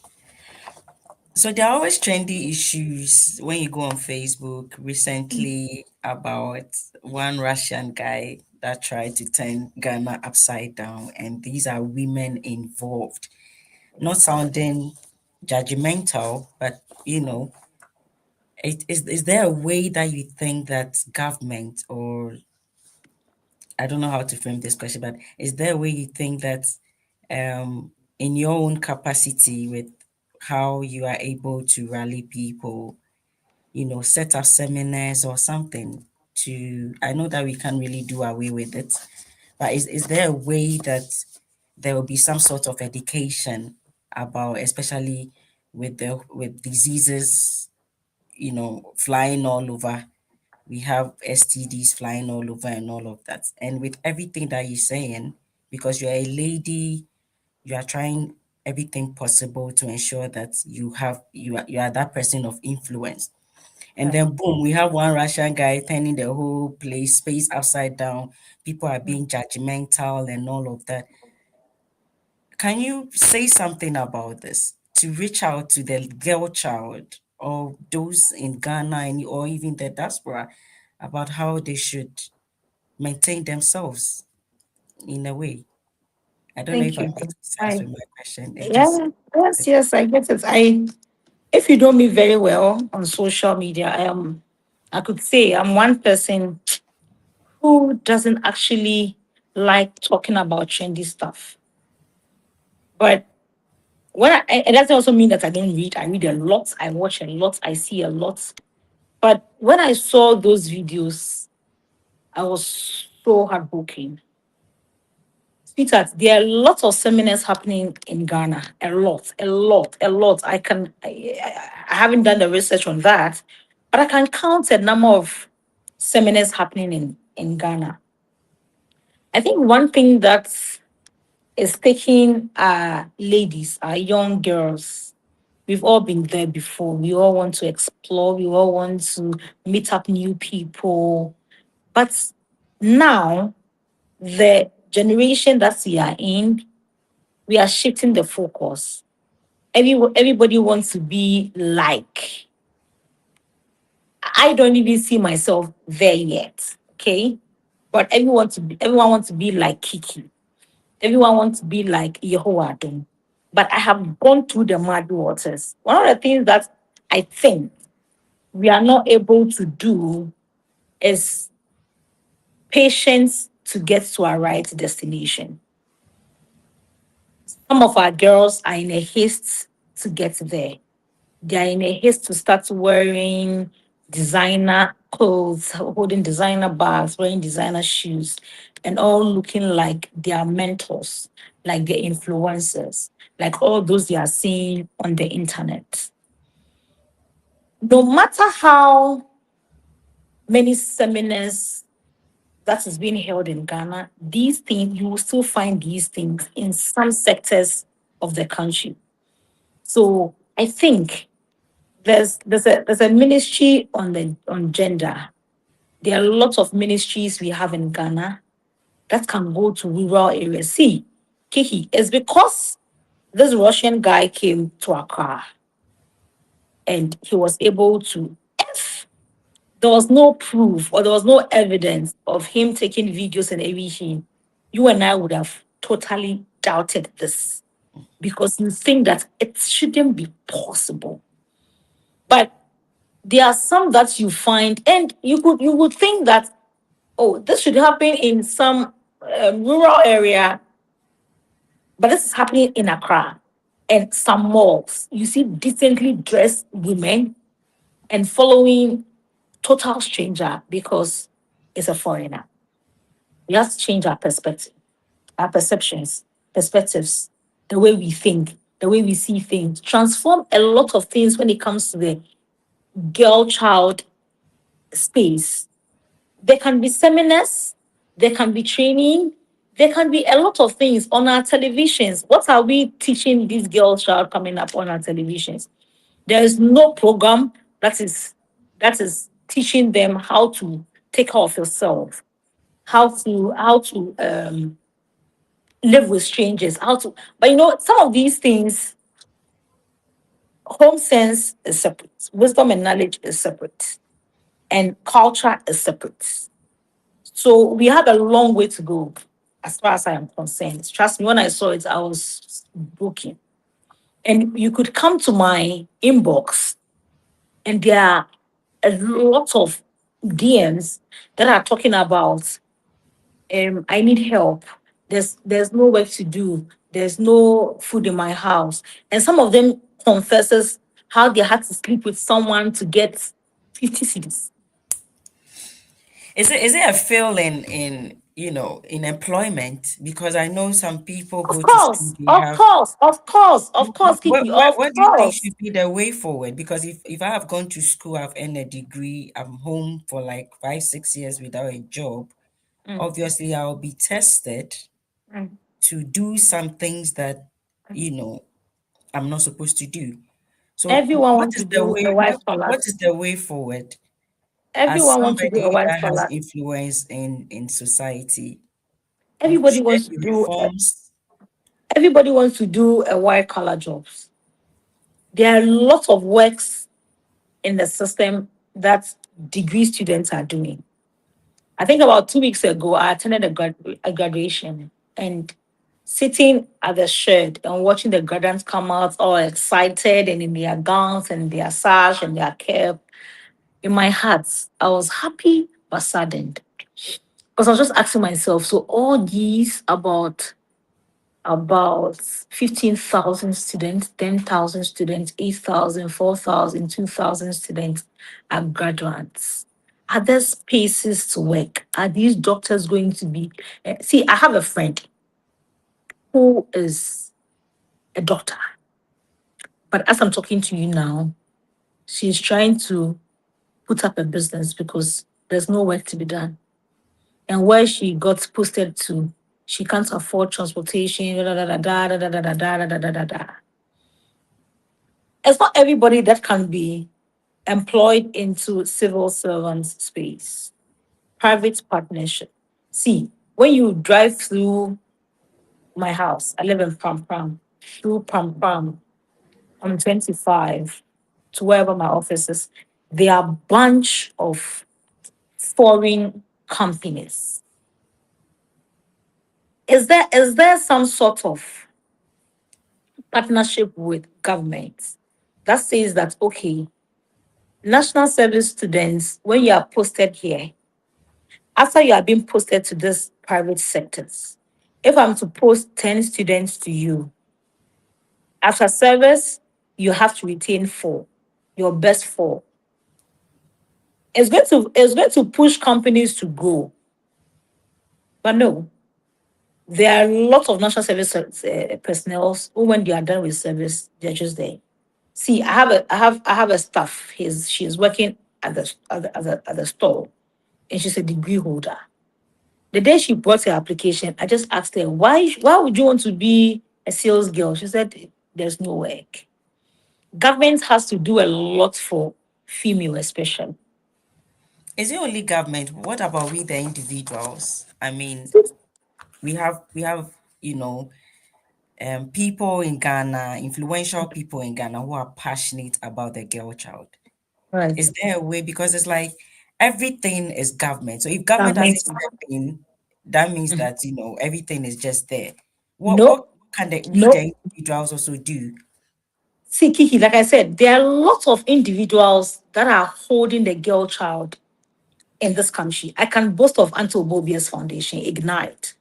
So there are always trendy issues when you go on Facebook recently about one Russian guy that tried to turn Ghana upside down, and these are women involved. Not sounding judgmental, but is there a way that you think that government, or I don't know how to frame this question, but is there a way you think that in your own capacity with how you are able to rally people, set up seminars or something to, I know that we can't really do away with it, but is there a way that there will be some sort of education about, especially with diseases, flying all over. We have STDs flying all over and all of that. And with everything that you're saying, because you're a lady, you are trying everything possible to ensure that you are that person of influence. And Right. then boom, we have one Russian guy turning the whole place space upside down. People are being judgmental and all of that. Can you say something about this to reach out to the girl child or those in Ghana or even the diaspora about how they should maintain themselves in a way? I don't know if Thank I you. made sense I with my question. It just Yeah, yes, I get it. If you know me very well on social media, I could say I'm one person who doesn't actually like talking about trendy stuff. But it doesn't also mean that I don't read. I read a lot, I watch a lot, I see a lot. But when I saw those videos, I was so heartbroken. Sweetheart, there are lots of seminars happening in Ghana. A lot, a lot, a lot. I haven't done the research on that, but I can count a number of seminars happening in Ghana. I think one thing that is taking our ladies, our young girls, we've all been there before. We all want to explore, we all want to meet up new people. But now, the generation that we are in, we are shifting the focus. Everybody wants to be like. I don't even see myself there yet. Okay. But everyone wants to be like Kiki. Everyone wants to be like Yehowa Adom. But I have gone through the mud waters. One of the things that I think we are not able to do is patience to get to our right destination. Some of our girls are in a haste to get there. They're in a haste to start wearing designer clothes, holding designer bags, wearing designer shoes, and all looking like their mentors, like their influencers, like all those they are seeing on the internet. No matter how many seminars that is being held in Ghana, these things, you will still find these things in some sectors of the country. So I think there's a ministry on gender. There are lots of ministries we have in Ghana that can go to rural areas. See, Kiki, it's because this Russian guy came to Accra and he was able to, if there was no proof or there was no evidence of him taking videos and everything, you and I would have totally doubted this. because you think that it shouldn't be possible. But there are some that you find, and you would think that, oh, this should happen in some rural area, but this is happening in Accra and some malls. You see decently dressed women and following total stranger because it's a foreigner. We have to change our perspective, our perceptions, perspectives, the way we think, the way we see things, transform a lot of things when it comes to the girl child space. There can be seminars, there can be training, there can be a lot of things on our televisions. What are we teaching these girl child coming up on our televisions? There is no program that is teaching them how to take care of yourself, how to live with strangers, how to. But some of these things, home sense is separate, wisdom and knowledge is separate, and culture is separate. So we have a long way to go as far as I am concerned. Trust me, when I saw it, I was broken. And you could come to my inbox, and there are a lot of DMs that are talking about, I need help. There's no work to do. There's no food in my house. And some of them confesses how they had to sleep with someone to get 50 cedis. Is it a fail in employment? Because I know some people Of go to school, course, they of have. course, of course, of course, What, Kiki, what, of what do you think course. should be the way forward? Because if I have gone to school, I've earned a degree, I'm home for like 5, 6 years without a job, Mm, obviously I'll be tested mm. to do some things that, you know, I'm not supposed to do. So Everyone what wants is to the do a way white what collar. is the way forward as Everyone wants to do a somebody white that has collar. influence in society? Everybody Should there wants to be do. reforms? Everybody wants to do a white collar jobs. There are lots of works in the system that degree students are doing. I think about 2 weeks ago, I attended a graduation, and sitting at the shed and watching the graduates come out all excited and in their gowns and their sash and their cap. In my heart, I was happy but saddened because I was just asking myself, so all these about 15,000 students, 10,000 students, 8,000, 4,000, 2,000 students are graduates. Are there spaces to work? Are these doctors going to be? See, I have a friend who is a doctor, but as I'm talking to you now, she's trying to put up a business because there's no work to be done. And where she got posted to, she can't afford transportation. Da, da, da, da, da, da, da, da, da, da, da, da, da. It's not everybody that can be employed into civil servants space, private partnership. See, when you drive through my house, I live in Pram Pram, through Pram Pram on 25 to wherever my office is, there are a bunch of foreign companies. Is there some sort of partnership with government that says that, okay, national service students, when you are posted here, after you are being posted to this private sectors, if I'm to post 10 students to you, after service, you have to retain four, your best four. It's going to push companies to grow. But no, there are lots of national service personnel who, when they are done with service, they're just there. See, I have a staff. She's working at the store, and she's a degree holder. The day she brought her application, I just asked her, why would you want to be a sales girl? She said, there's no work. Government has to do a lot for female, especially. Is it only government? What about we the individuals? I mean, we have people in Ghana, influential people in Ghana who are passionate about the girl child. Right. Is there a way? Because it's like everything is government. So if government Government. hasn't stepped in, that means that everything is just there. What No, what can we No, the individuals also do? see, Kiki, like I said, there are lots of individuals that are holding the girl child in this country. I can boast of Auntie Obobia's foundation, Ignite.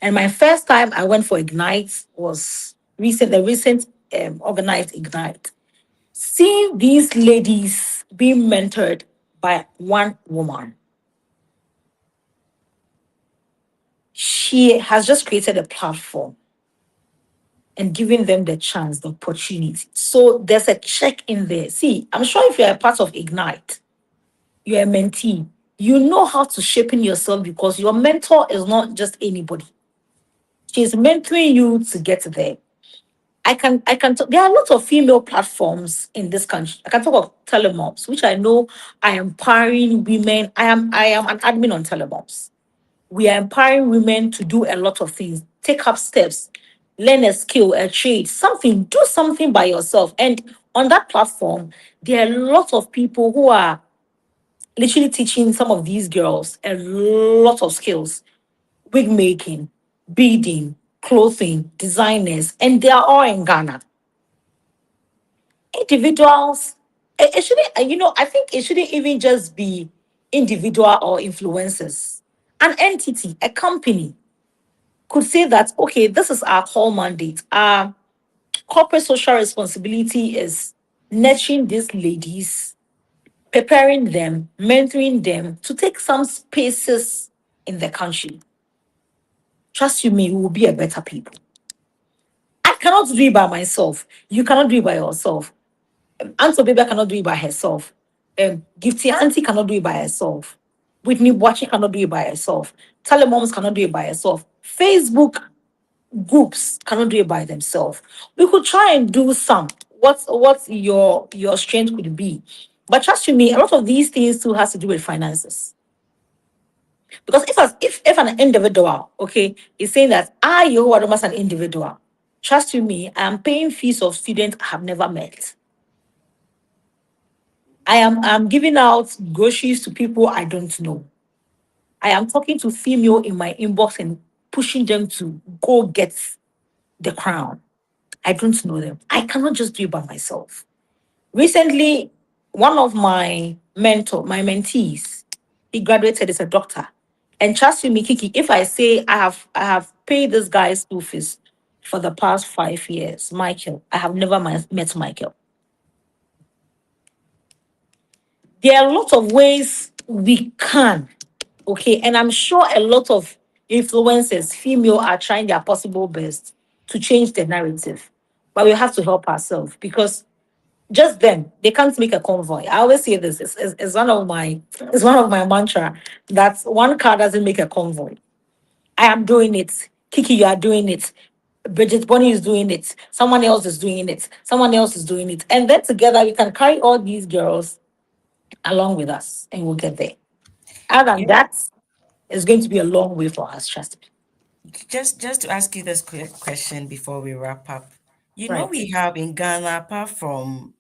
And my first time I went for Ignite was the recent organized Ignite. Seeing these ladies being mentored by one woman, she has just created a platform and giving them the chance, the opportunity. So there's a check in there. See, I'm sure if you're a part of Ignite, you're a mentee, you know how to shape in yourself because your mentor is not just anybody. She's mentoring you to get there. There are lots of female platforms in this country. I can talk of telemoms, which I know are empowering women. I am an admin on telemoms. We are empowering women to do a lot of things, take up steps, learn a skill, a trade, something, do something by yourself. And on that platform, there are lots of people who are literally teaching some of these girls a lot of skills: wig making, beading, clothing, designers, and they are all in Ghana. Individuals, it shouldn't, I think it shouldn't even just be individual or influencers. An entity, a company could say that, okay, this is our core mandate. Our corporate social responsibility is nurturing these ladies, preparing them, mentoring them to take some spaces in the country. Trust you me, we will be a better people. I cannot do it by myself. You cannot do it by yourself. Auntie Baby cannot do it by herself. Gifty Auntie cannot do it by herself. Whitney Boachi cannot do it by herself. Telemoms cannot do it by herself. Facebook groups cannot do it by themselves. We could try and do some. What your strength could be. But trust you me, a lot of these things too has to do with finances. Because if an individual, okay, is saying that I, Yehowa Adom, as an individual, trust you me, I am paying fees of students I have never met. I'm giving out groceries to people I don't know. I am talking to female in my inbox and pushing them to go get the crown. I don't know them. I cannot just do it by myself. Recently, one of my mentees, he graduated as a doctor. And trust me, Kiki, if I say I have paid this guy's school fees for the past 5 years, Michael, I have never met Michael. There are a lot of ways we can, okay, and I'm sure a lot of influencers, female, are trying their possible best to change the narrative, but we have to help ourselves because just them, they can't make a convoy. I always say this. It's one of my mantra that one car doesn't make a convoy. I am doing it. Kiki, you are doing it. Bridget Bonnie is doing it. Someone else is doing it. Someone else is doing it. And then together we can carry all these girls along with us and we'll get there. Other than Yeah. that, it's going to be a long way for us, trust me. Just to ask you this quick question before we wrap up. Right. We have in Ghana, apart from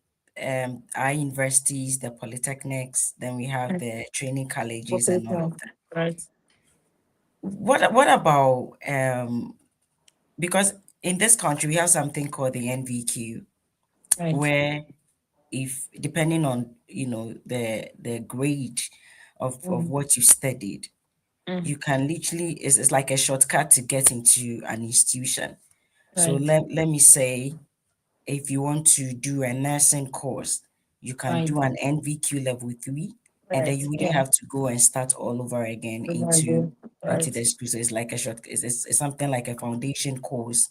our universities, the polytechnics, then we have Right. the training colleges Okay, and all of so, that. right. What about because in this country we have something called the NVQ, Right. where if depending on the grade of Mm, what you studied, mm, you can literally it's like a shortcut to get into an institution. So right. let me say, if you want to do a nursing course, you can Right. do an NVQ level 3, and then Right. you wouldn't Yeah. have to go and start all over again Good idea. into Right. the school. So it's like a short, it's something like a foundation course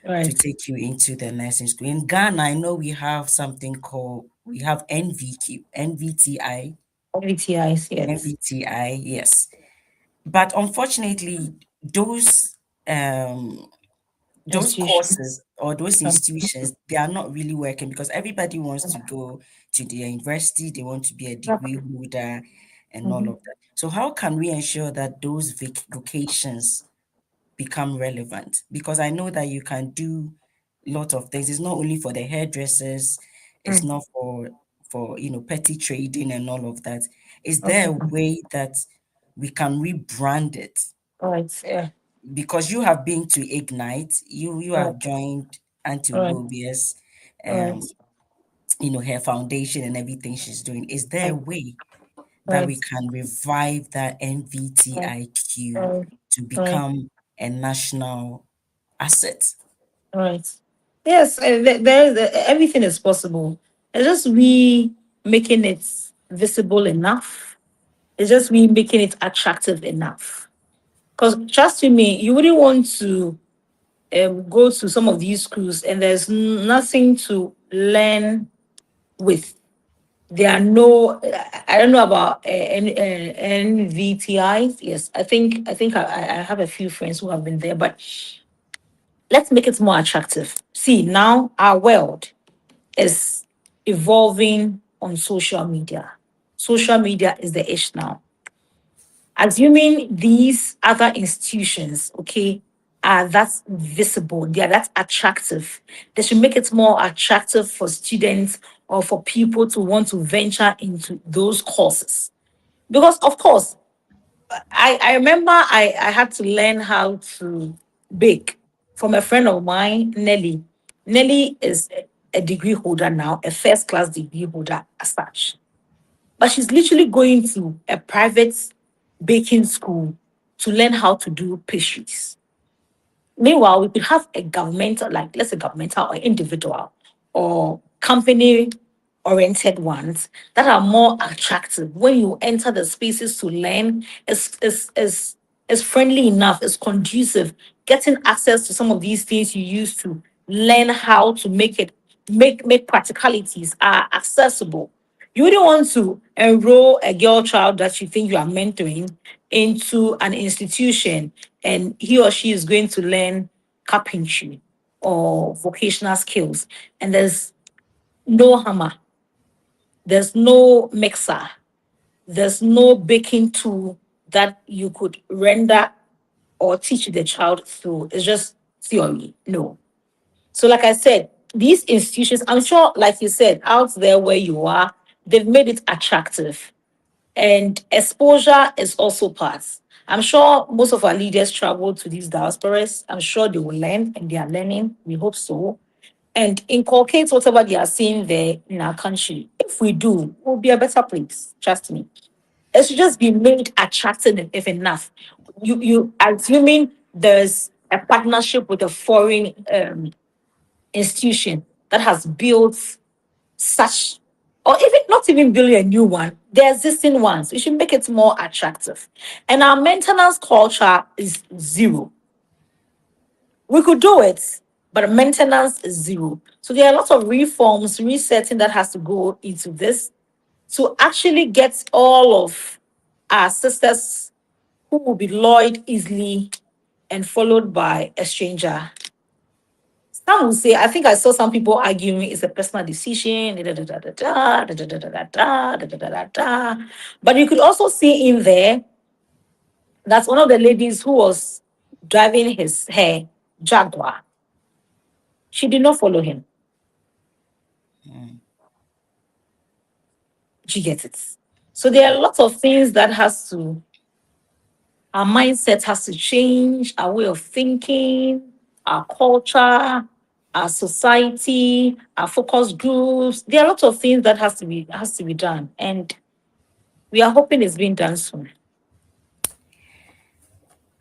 to Right. take you into the nursing school. In Ghana, I know we have NVQ, NVTI, WTIs, yes. NVTI, yes. But unfortunately, um those Institutions. courses or those Um, institutions, they are not really working because everybody wants to go to the university, they want to be a yeah. degree holder and all Mhm. of that. So how can we ensure that those vocations become relevant? Because I know that you can do a lot of things. It's not only for the hairdressers, it's Mm, not for petty trading and all of that. Is there okay. a way that we can rebrand it? Right. Yeah. because you have been to Ignite, you Right. have joined Auntie Right. Ugobia's, Right. her foundation and everything she's doing. Is there a Right. way that we Right. can revive that Right. NVTIQ Right. to Right. become a national asset? Right. Yes, everything is possible. It's just we making it visible enough. It's just we making it attractive enough. Because trust me, you wouldn't want to go to some of these schools and there's nothing to learn with. There are no, I don't know about NVTIs. Yes, I have a few friends who have been there, but let's make it more attractive. See, now our world is evolving on social media. Social media is the ish now. Assuming these other institutions, okay, are that visible, they are that attractive, they should make it more attractive for students or for people to want to venture into those courses. Because, of course, I remember I had to learn how to bake from a friend of mine, Nelly. Nelly is a degree holder now, a first class degree holder as such. But she's literally going to a private baking school to learn how to do pastries. Meanwhile, we could have a governmental, like let's say governmental or individual or company oriented ones that are more attractive. When you enter the spaces to learn, is friendly enough, is conducive, getting access to some of these things you used to learn how to make practicalities are accessible. You wouldn't want to enroll a girl child that you think you are mentoring into an institution and he or she is going to learn carpentry or vocational skills. And there's no hammer, there's no mixer, there's no baking tool that you could render or teach the child through. It's just theory. No. So, like I said, these institutions, I'm sure, like you said, out there where you are, they've made it attractive. And exposure is also part. I'm sure most of our leaders travel to these diasporas. I'm sure they will learn and they are learning. We hope so. And inculcate whatever they are seeing there in our country. If we do, we'll be a better place. Trust me. It should just be made attractive if enough. You assuming there's a partnership with a foreign institution that has built such, or even not even building a new one, the existing ones. We should make it more attractive. And our maintenance culture is zero. We could do it, but maintenance is zero. So there are lots of reforms, resetting that has to go into this to actually get all of our sisters who will be lured easily and followed by a stranger. Some will say, I think I saw some people arguing it's a personal decision, da, da, da, da, da, da, da, da, da, da, da, da, da, da, da. But you could also see in there that one of the ladies who was driving her Jaguar, she did not follow him. She gets it. So there are lots of things that our mindset has to change, our way of thinking, our culture, our society, our focus groups. There are lots of things that has to be done. And we are hoping it's being done soon.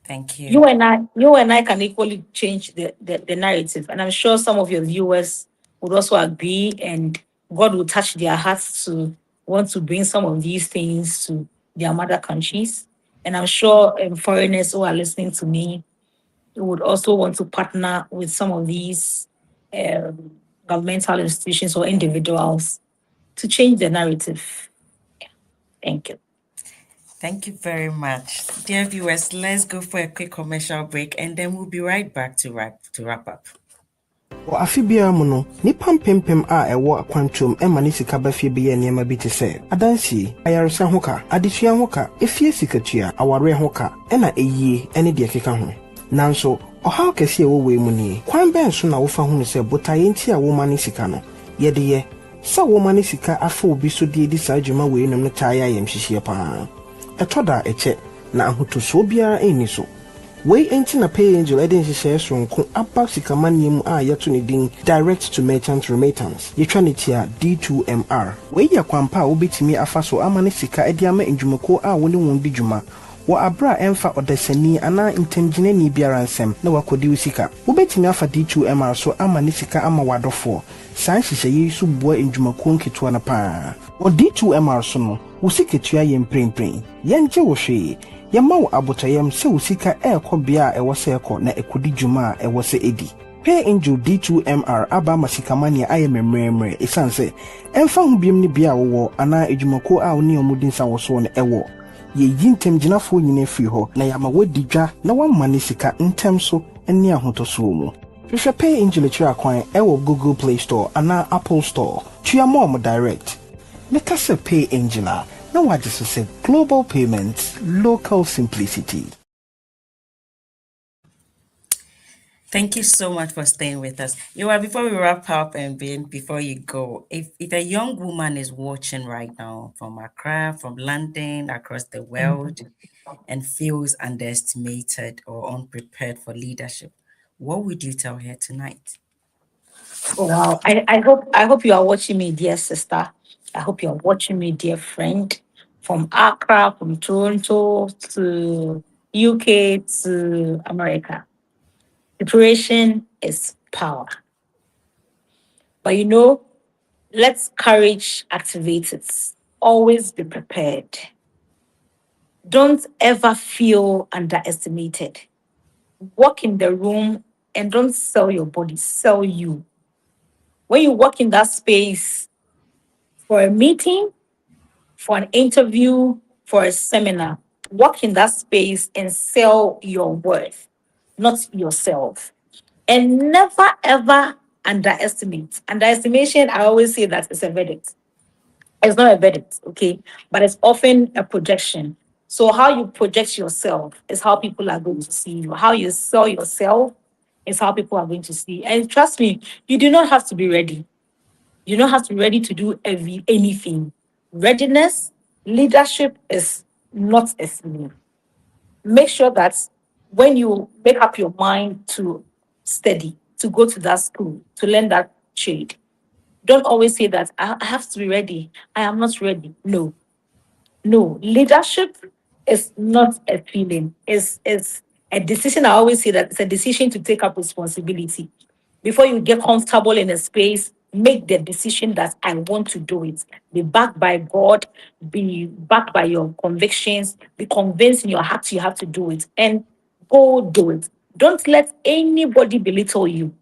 Thank you. You and I can equally change the narrative. And I'm sure some of your viewers would also agree, and God will touch their hearts to want to bring some of these things to their mother countries. And I'm sure foreigners who are listening to me would also want to partner with some of these governmental institutions or individuals to change the narrative. Thank you. Thank you very much. Dear viewers, let's go for a quick commercial break and then we'll be right back to wrap up. Wɔ afe biara mu no, nipa mpempem a ɛwɔ akwantwom ɛma ne sika bɛfie bɛyɛ nneɛma bi te sɛ adansie, ayaresa ho ka, adesua ho ka, efie sikatua, awareɛ ho ka, ɛna eyie ɛne deɛ keka ho. Nanso, ɔhaw kɛse a ɛwɔ wei mu nie. Kwan bɛn so na wofa ho no sɛ botaeɛ nti a woma ne sika no, yɛde yɛ. Sɛ woma ne sika afa obi so de di saa adwuma wei nom no taa yɛ ayɛmhyehyeɛ paa. Ɛtɔ da ɛkyɛ na ahotosoɔ biara ɛnni so. Wei enti na Pay Angel ɛde nhyehyɛeɛ soronko aba sikamanneɛ mu a yɛto ne din direct to merchant remittance. Yɛtwa ne ti a D2MR. Wei yɛ kwan pa a wobɛtumi afa so ama ne sika ɛde ama ndwumako a wo ne wɔn di dwuma wɔ abra ɛmfa ɔdasani anaa ntamgyinani biara nsɛm na wakɔdi wo sika. Wobɛtumi afa D2MR so ama ne sika ama wadɔfoɔ. Saa nhyehyɛeɛ yi so boa ndwumakuo nketewa no paa. Wɔ D2MR so no, wo sikatua yɛ mprempren. Yɛngye wo hwee. Yɛma wo abotɔyɛm sɛ wo sika ɛrekɔ bea a ɛwɔ sɛ ɛkɔ na ɛkɔdi dwuma a ɛwɔ sɛ ɛdi. Pay Angel D2MR aba ama sikamania ayɛ mmerɛmmerɛ ɛsiane sɛ ɛmfa ho biam ne bea a wowɔ anaa adwumakuo a wo ne ɔmo di nsa wɔ so no ɛwɔ. Yɛyi ntamgyinafoɔ nyinaa firi hɔ na yɛama wadi dwa na wamma ne sika ntɛm so ne ahotɔsoɔ mu. Hwehwɛ Pay Angel akyiri akwan ɛwɔ Google Play Store anaa Apple Store. Tua ma ɔmo direct. Meka sɛ Pay Angel a na wagye so sɛ global payments, local simplicity. Thank you so much for staying with us. Before we wrap up and before you go, if a young woman is watching right now from Accra, from London, across the world, and feels underestimated or unprepared for leadership, what would you tell her tonight? Oh, wow. I hope you are watching me, dear sister. I hope you are watching me, dear friend. From Accra, from Toronto to UK to America. Preparation is power. But let's courage activate it. Always be prepared. Don't ever feel underestimated. Walk in the room and don't sell your body, sell you. When you walk in that space for a meeting, for an interview, for a seminar, walk in that space and sell your worth, not yourself. And never ever underestimate. Underestimation, I always say that it's a verdict. It's not a verdict, okay? But it's often a projection. So how you project yourself is how people are going to see you. How you sell yourself is how people are going to see. And trust me, you do not have to be ready. You don't have to be ready to do anything. Readiness, leadership is not a feeling. Make sure that when you make up your mind to study, to go to that school, to learn that trade, don't always say that I have to be ready. I am not ready. No. Leadership is not a feeling. It's a decision. I always say that it's a decision to take up responsibility. Before you get comfortable in a space, make the decision that I want to do it. Be backed by God, be backed by your convictions, be convinced in your heart you have to do it, and go do it. Don't let anybody belittle you.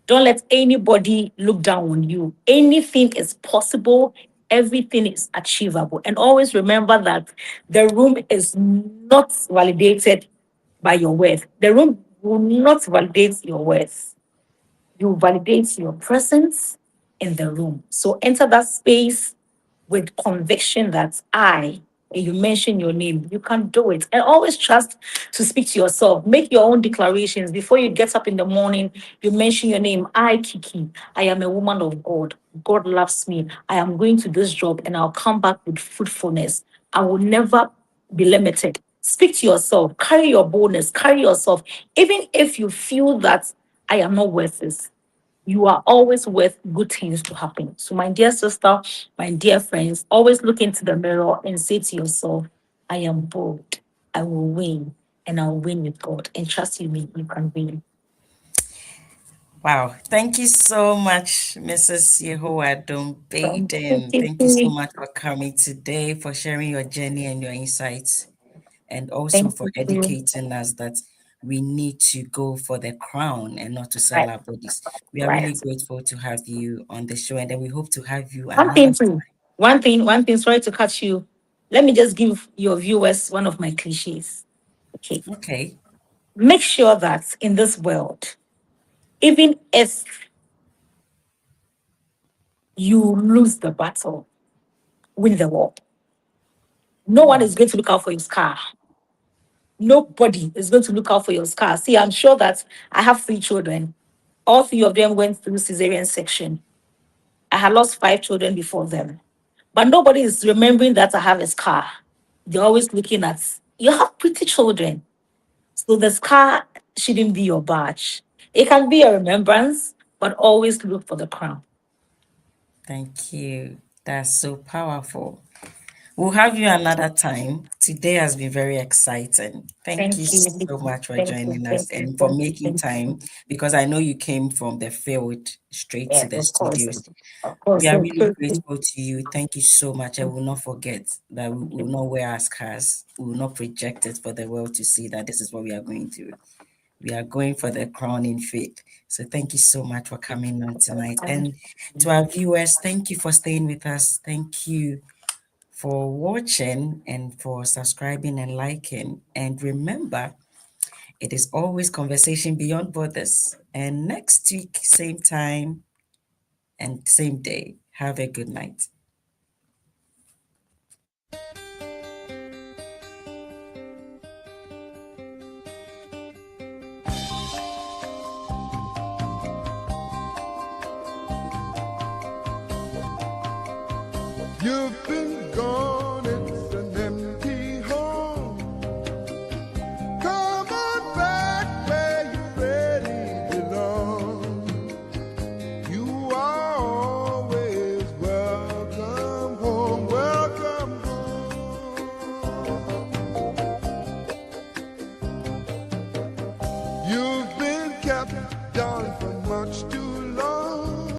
Don't let anybody look down on you. Anything is possible, everything is achievable. And always remember that the room is not validated by your worth. The room will not validate your worth. You validate your presence in the room. So enter that space with conviction that and you mention your name, you can do it. And always trust to speak to yourself. Make your own declarations. Before you get up in the morning, you mention your name. I, Kiki, I am a woman of God. God loves me. I am going to this job and I'll come back with fruitfulness. I will never be limited. Speak to yourself. Carry your boldness. Carry yourself. Even if you feel that I am not worth this, you are always worth good things to happen. So, my dear sister, my dear friends, always look into the mirror and say to yourself, I am bold, I will win, and I'll win with God. And trust you me, you can win. Wow. Thank you so much, Mrs. Yehowa Adom Baiden. Thank Thank you so you. much for coming today, for sharing your journey and your insights, and also Thank for you. educating us that we need to go for the crown and not to sell Right, our bodies. We are really right. grateful to have you on the show, and then we hope to have you One another thing time. too. One thing, sorry to cut you. Let me just give your viewers one of my cliches. Okay. Okay. Make sure that in this world, even if you lose the battle, win the war. No one Wow. is going to look out for your scar. Nobody is going to look out for your scar. See, I'm sure that I have 3 children. All 3 of them went through cesarean section. I had lost 5 children before them. But nobody is remembering that I have a scar. They're always looking at, you have pretty children. So the scar shouldn't be your badge. It can be a remembrance, but always look for the crown. Thank you. That's so powerful. We'll have you another time. Today has been very exciting. Thank you Thank you. so much for Thank you. joining us Thank you. and for Thank you. making Thank you. time, because I know you came from the field straight to Yes, the of course. studios. Of We course. are really grateful to you. Thank you so much. I will not forget that we will not wear our scars. We will not project it for the world to see that this is what we are going through. We are going for the crown in faith. So thank you so much for coming on tonight. And to our viewers, thank you for staying with us. Thank you for watching and for subscribing and liking. And remember, it is always Conversation Beyond Borders. And next week, same time and same day. Have a good night. You've been gone